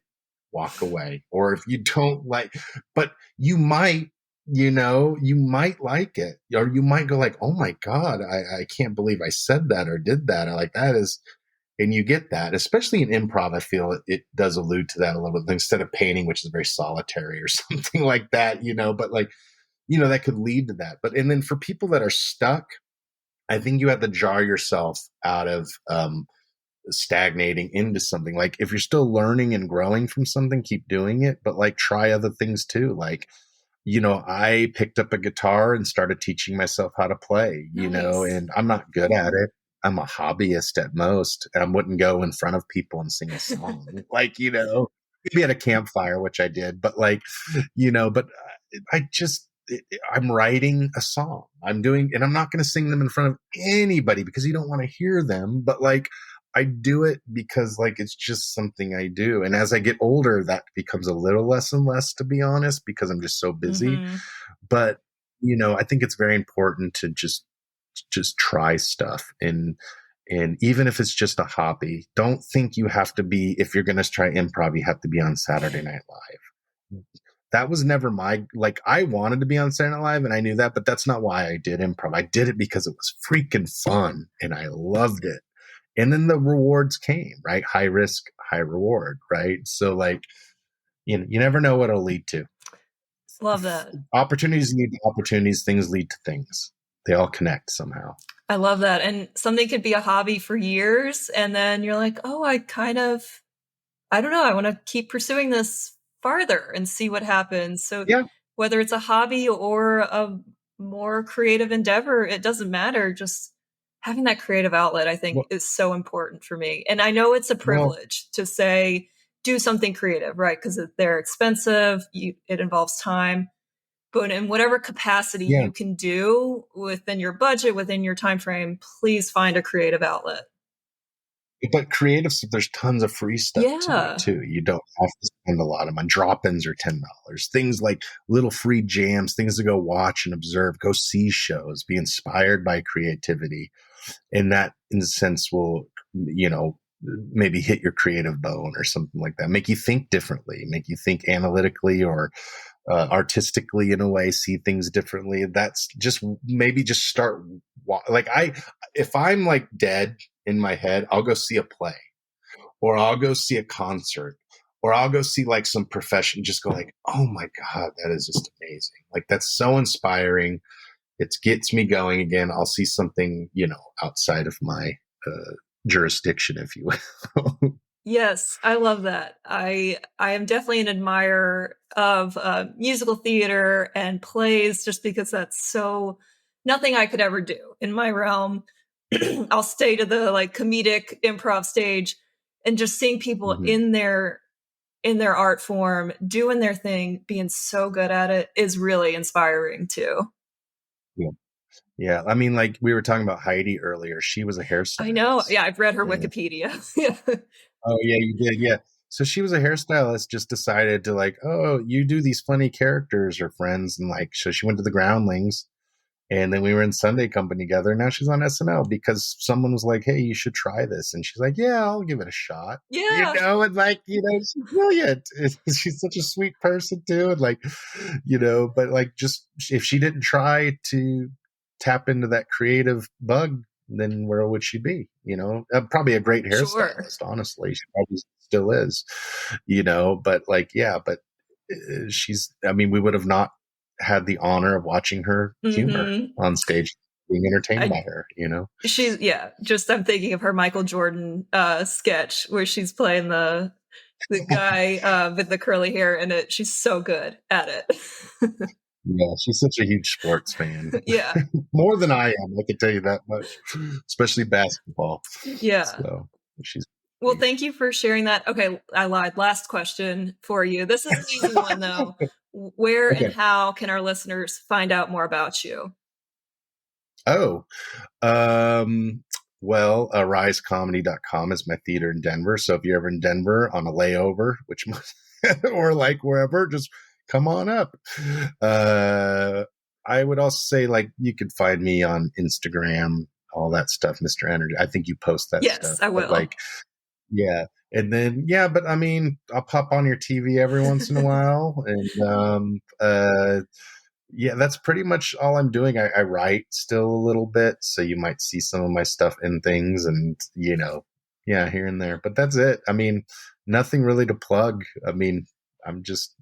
walk away. Or if you don't like, but you might, you might like it. Or you might go like, oh my God, I can't believe I said that or did that. Or like that is, and you get that, especially in improv, I feel it does allude to that a little bit instead of painting, which is very solitary or something like that, but like, that could lead to that. And then for people that are stuck, I think you have to jar yourself out of stagnating into something. Like if you're still learning and growing from something, keep doing it, but like try other things too. Like, I picked up a guitar and started teaching myself how to play, Nice. and I'm not good at it. I'm a hobbyist at most. I wouldn't go in front of people and sing a song. Like, maybe at a campfire, which I did, but like, but I'm writing a song. And I'm not going to sing them in front of anybody because you don't want to hear them. But like, I do it because like, it's just something I do. And as I get older, that becomes a little less and less, to be honest, because I'm just so busy. Mm-hmm. But, I think it's very important to just try stuff. And even if it's just a hobby, don't think you have to be, if you're going to try improv, you have to be on Saturday Night Live. That was never like I wanted to be on Saturday Night Live and I knew that, but that's not why I did improv. I did it because it was freaking fun and I loved it. And then the rewards came, right? High risk, high reward, right? So like, you never know what it'll lead to. Love that. Opportunities lead to opportunities, things lead to things. They all connect somehow. I love that. And something could be a hobby for years. And then you're like, oh, I don't know. I want to keep pursuing this farther and see what happens. So Yeah. whether it's a hobby or more creative endeavor. It doesn't matter. Just having that creative outlet, I think, Well, is so important for me. And I know it's a well, privilege to say, do something creative, right? Because they're expensive, it involves time. But in whatever capacity yeah. you can do within your budget, within your time frame, please find a creative outlet. But creative stuff, there's tons of free stuff to do Yeah. too. You don't have to spend a lot of money. Drop-ins are $10. Things like little free jams, things to go watch and observe, go see shows, be inspired by creativity. And that, in a sense, will, you know, maybe hit your creative bone or something like that. Make you think differently, make you think analytically or artistically in a way, see things differently. That's just maybe just start. Like if I'm like dead in my head, I'll go see a play or I'll go see a concert or I'll go see like some profession, just go like, oh my God, that is just amazing. Like that's so inspiring. It gets me going again. I'll see something, you know, outside of my jurisdiction, if you will. Yes, I love that. I am definitely an admirer of musical theater and plays, just because that's so nothing I could ever do in my realm. I'll stay to the like comedic improv stage, and just seeing people Mhm. in their art form doing their thing, being so good at it is really inspiring too. Yeah. Yeah. I mean, like we were talking about Heidi earlier. She was a I know. hairstylist. Yeah, I've read her And, Wikipedia. oh, yeah, you did. Yeah. So she was a hairstylist, just decided to like, oh, you do these funny characters or friends. And like, so she went to the Groundlings. And then we were in Sunday Company together. Now she's on SNL because someone was like, "Hey, you should try this," and she's like, "Yeah, I'll give it a shot." You Yeah, know, and like, you know, she's brilliant. She's such a sweet person too, and like, you know, but like, just if she didn't try to tap into that creative bug, then where would she be? You know, probably a great sure. hairstylist. Honestly, she probably still is. You know, but like, yeah, but she's. I mean, we would have not had the honor of watching her humor Hmm. on stage, being entertained by I her, you know? She's yeah, just I'm thinking of her Michael Jordan sketch where she's playing the guy with the curly hair in it. She's so good at it. Yeah, she's such a huge sports fan. Yeah. More than I am, I can tell you that much, especially basketball. Yeah. So she's Well, thank you for sharing that. Okay, I lied. Last question for you. This is an easy one though. Where and okay. how can our listeners find out more about you? Oh, um, well, risecomedy.com is my theater in Denver. So if you're ever in Denver on a layover, which or like wherever, just come on up. Uh, I would also say like you could find me on Instagram, all that stuff, Mr. Energy. I think you post that Yes, stuff, I but will. like, yeah. And then, yeah, but I mean, I'll pop on your TV every once in a while. And, yeah, that's pretty much all I'm doing. I write still a little bit, so you might see some of my stuff in things and, you know, yeah, here and there. But that's it. I mean, nothing really to plug. I mean, I'm just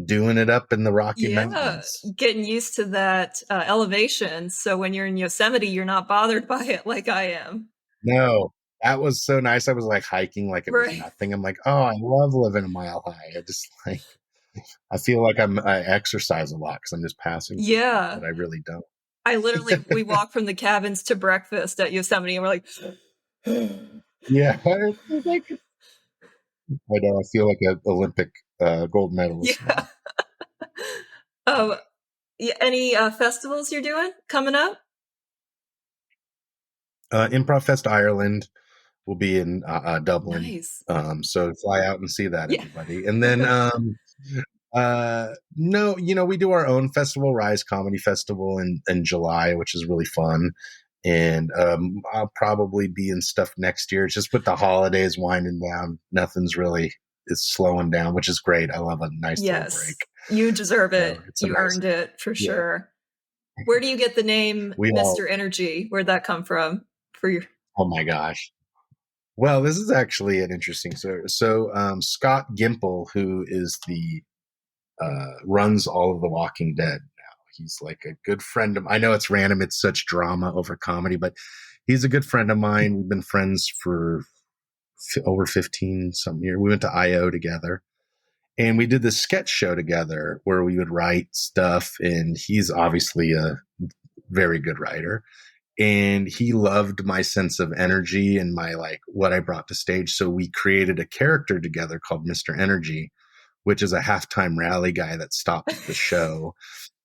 doing it up in the Rocky Yeah, Mountains. getting used to that elevation. So when you're in Yosemite, you're not bothered by it like I am. No, that was so nice. I was like hiking like it was Right. nothing. I'm like, oh, I love living a mile high. I just like, I feel like I exercise a lot because I'm just passing through them, Yeah. but I really don't. I literally we walk from the cabins to breakfast at Yosemite and we're like Yeah, it's like I know. I feel like an Olympic gold medalist yeah. now. Oh, yeah, any festivals you're doing coming up? Improv Fest Ireland will be in Dublin, Nice. so fly out and see that, Yeah. everybody. And then no, you know, we do our own festival, Rise Comedy Festival, in July, which is really fun. And I'll probably be in stuff next year. It's just with the holidays winding down, nothing's really is slowing down, which is great. I love a nice little break. Yes. You deserve So it. it's a You nice, earned it for yeah. sure. Where do you get the name We all, Mr. Energy? Where'd that come from for your oh my gosh. Well, this is actually an interesting story. So Scott Gimple, who is the runs all of The Walking Dead now. He's like a good friend of. I know it's random. It's such drama over comedy, but he's a good friend of mine. We've been friends for over 15 some years. We went to IO together, And we did this sketch show together where we would write stuff. And he's obviously a very good writer. And he loved my sense of energy and my like what I brought to stage. So we created a character together called Mr. Energy, which is a halftime rally guy that stops the show.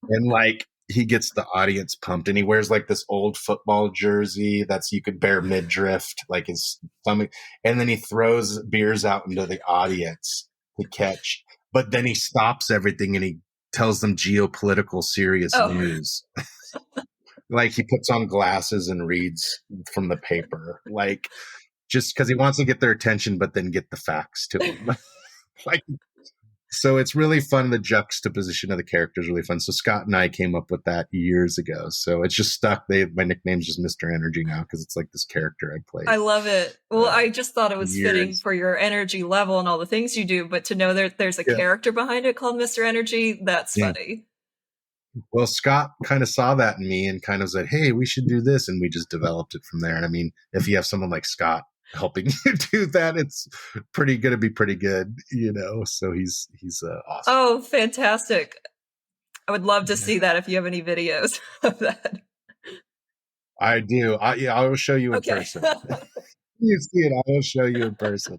And like he gets the audience pumped, and he wears like this old football jersey that's you could bear midriff, like his stomach, and then he throws beers out into the audience to catch. But then he stops everything and he tells them geopolitical serious news. Like he puts on glasses and reads from the paper, like just because he wants to get their attention, but then get the facts to them. Like, so it's really fun. The juxtaposition of the character is really fun. So Scott and I came up with that years ago. So it's just stuck. My nickname's just Mr. Energy now because it's like this character I played. I love it. Well, I just thought it was fitting for your energy level and all the things you do, but to know there's a character behind it called Mr. Energy, that's funny. Well, Scott kind of saw that in me and kind of said, hey, we should do this. And we just developed it from there. And I mean, if you have someone like Scott helping you do that, it's going to be pretty good, you know? So he's awesome. Oh, fantastic. I would love to see that if you have any videos of that. I do. I will show you in person. You see it. I will show you in person.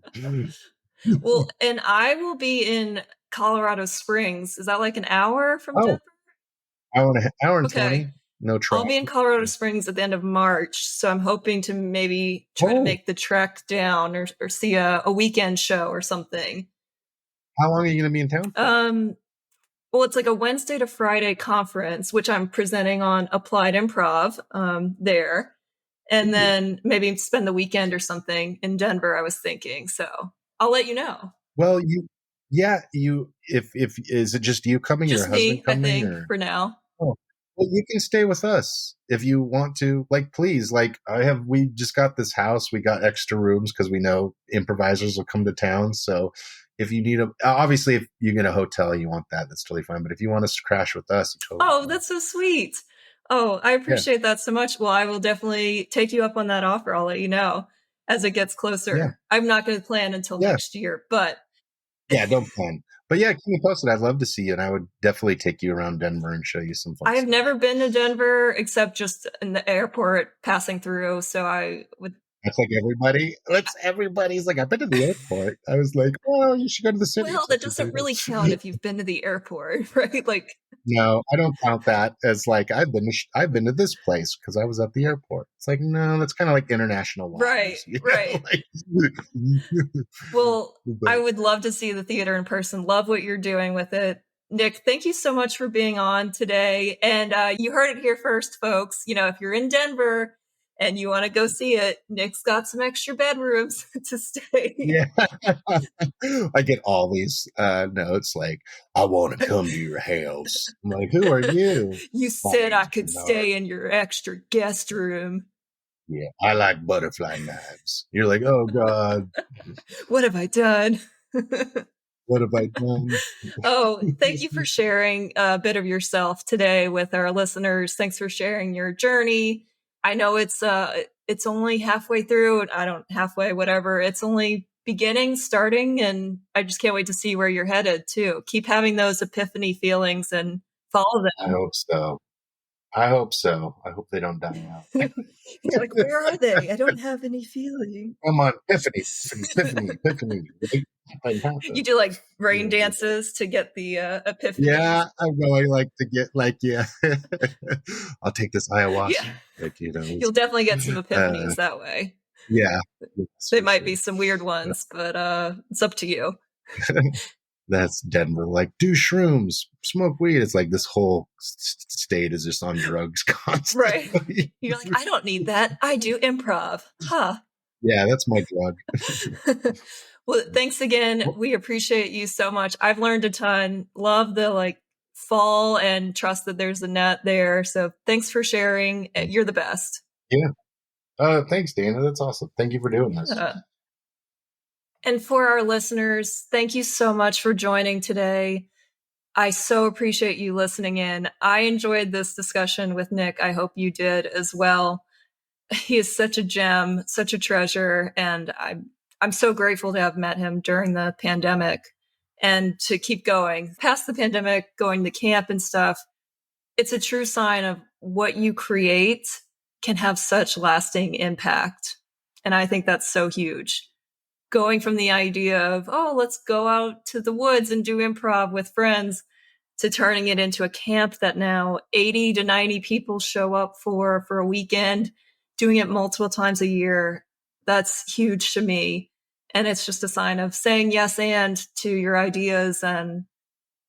Well, and I will be in Colorado Springs. Is that like an hour from Denver? Hour and 20. No trouble. I'll be in Colorado Springs at the end of March, so I'm hoping to maybe try to make the trek down or see a weekend show or something. How long are you going to be in town? Well, it's like a Wednesday to Friday conference, which I'm presenting on Applied Improv there. And then maybe spend the weekend or something in Denver, I was thinking. So I'll let you know. Well, if is it just you coming? Just your husband me, coming, I think, for now. Oh, well, you can stay with us if you want to. Like, please, like we just got this house. We got extra rooms because we know improvisers will come to town. So if you need obviously if you get a hotel, you want that's totally fine. But if you want us to crash with us, totally fine. That's so sweet. Oh, I appreciate that so much. Well, I will definitely take you up on that offer. I'll let you know as it gets closer. Yeah. I'm not going to plan until next year, but don't plan. But yeah, keep me posted. I'd love to see you, and I would definitely take you around Denver and show you some fun stuff. I've never been to Denver except just in the airport passing through, so I would. That's like everybody. Everybody's like, I've been to the airport. I was like, oh, you should go to the city. Well, that doesn't really count if you've been to the airport, right? Like, no, I don't count that as like I've been to this place because I was at the airport. It's like, no, that's kind of like international waters, right. Like, well, I would love to see the theater in person. Love what you're doing with it. Nick, thank you so much for being on today. And you heard it here first, folks. You know, if you're in Denver and you want to go see it, Nick's got some extra bedrooms to stay. Yeah. I get all these notes like, I want to come to your house. I'm like, who are you? You said I could stay in your extra guest room. Yeah, I like butterfly knives. You're like, oh, God. What have I done? What have I done? Oh, thank you for sharing a bit of yourself today with our listeners. Thanks for sharing your journey. I know it's only halfway through. Whatever. It's only starting, and I just can't wait to see where you're headed too. Keep having those epiphany feelings and follow them. I hope so. I hope they don't die out. You're like, where are they? I don't have any feeling. Come on, epiphany. You do like rain dances to get the epiphany. Yeah, I'm going like to get I'll take this ayahuasca. Yeah. Like, you'll definitely get some epiphanies that way. Yeah. They might be some weird ones, but it's up to you. That's Denver. Like, do shrooms, smoke weed. It's like this whole state is just on drugs constantly. Right. You're like, I don't need that. I do improv. Huh. Yeah, that's my drug. Well, thanks again. We appreciate you so much. I've learned a ton. Love the fall and trust that there's a net there. So thanks for sharing. You're the best. Yeah. Thanks, Dana. That's awesome. Thank you for doing this. And for our listeners, thank you so much for joining today. I so appreciate you listening in. I enjoyed this discussion with Nick. I hope you did as well. He is such a gem, such a treasure, and I'm so grateful to have met him during the pandemic. and to keep going past the pandemic, going to camp and stuff. It's a true sign of what you create can have such lasting impact. And I think that's so huge. Going from the idea of, oh, let's go out to the woods and do improv with friends, to turning it into a camp that now 80 to 90 people show up for a weekend, doing it multiple times a year. That's huge to me. And it's just a sign of saying yes and to your ideas and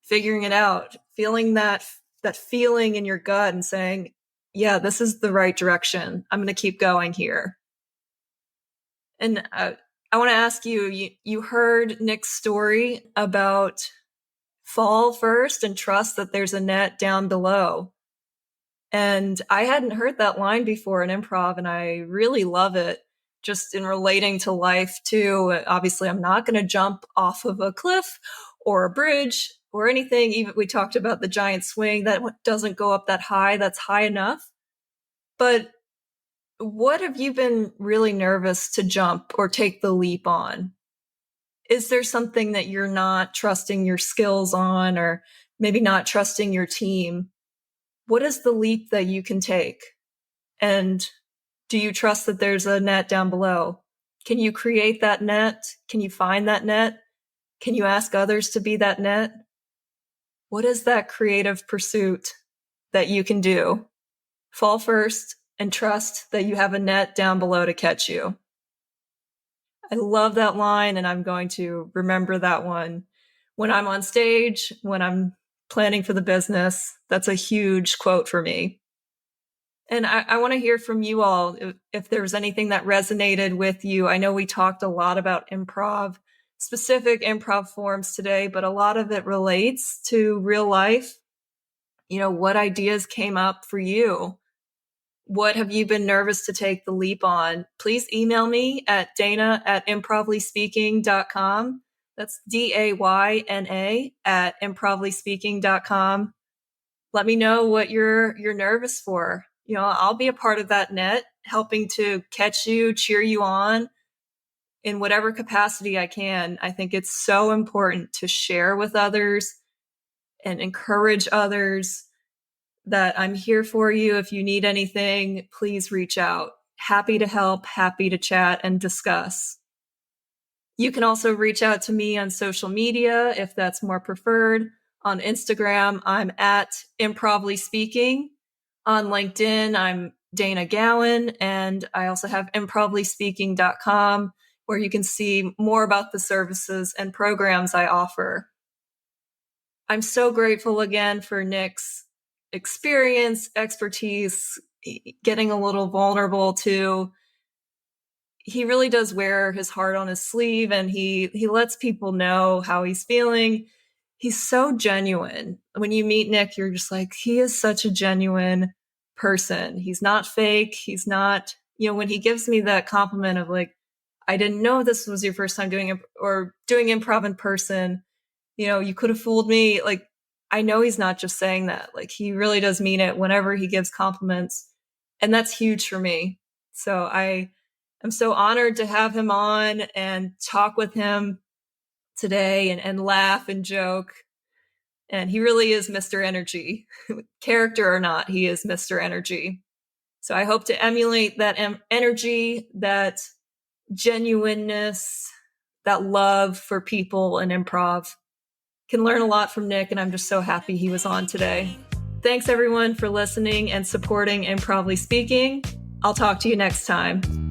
figuring it out, feeling that feeling in your gut and saying, yeah, this is the right direction. I'm going to keep going here. And I want to ask you, you heard Nick's story about fall first and trust that there's a net down below. And I hadn't heard that line before in improv, and I really love it just in relating to life too. Obviously, I'm not going to jump off of a cliff or a bridge or anything. Even we talked about the giant swing that doesn't go up that high. That's high enough. But what have you been really nervous to jump or take the leap on? Is there something that you're not trusting your skills on, or maybe not trusting your team? What is the leap that you can take? And do you trust that there's a net down below? Can you create that net? Can you find that net? Can you ask others to be that net? What is that creative pursuit that you can do? Fall first and trust that you have a net down below to catch you. I love that line, and I'm going to remember that one when I'm on stage, when I'm planning for the business. That's a huge quote for me. And I want to hear from you all if there's anything that resonated with you. I know we talked a lot about improv, specific improv forms today, but a lot of it relates to real life. You know, what ideas came up for you? What have you been nervous to take the leap on? Please email me at dana@improvispeaking.com. That's DAYNA at improvispeaking.com. Let me know what you're nervous for. You know, I'll be a part of that net, helping to catch you, cheer you on in whatever capacity I can. I think it's so important to share with others and encourage others that I'm here for you. If you need anything, please reach out. Happy to help, happy to chat and discuss. You can also reach out to me on social media if that's more preferred. On Instagram, I'm at Improvly Speaking. On LinkedIn, I'm Dana Gowan, and I also have improvlyspeaking.com, where you can see more about the services and programs I offer. I'm so grateful again for Nick's experience, expertise, getting a little vulnerable too. He really does wear his heart on his sleeve, and he lets people know how he's feeling. He's so genuine. When you meet Nick, you're just like, he is such a genuine person. He's not fake. He's not, you know, when he gives me that compliment of like, I didn't know this was your first time doing improv in person. You know, you could have fooled me. Like, I know he's not just saying that. Like, he really does mean it whenever he gives compliments. And that's huge for me. So I'm so honored to have him on and talk with him today and laugh and joke. And he really is Mr. Energy. Character or not, he is Mr. Energy. So I hope to emulate that energy, that genuineness, that love for people and improv. Can learn a lot from Nick, and I'm just so happy he was on today. Thanks everyone for listening and supporting Improvly Speaking. I'll talk to you next time.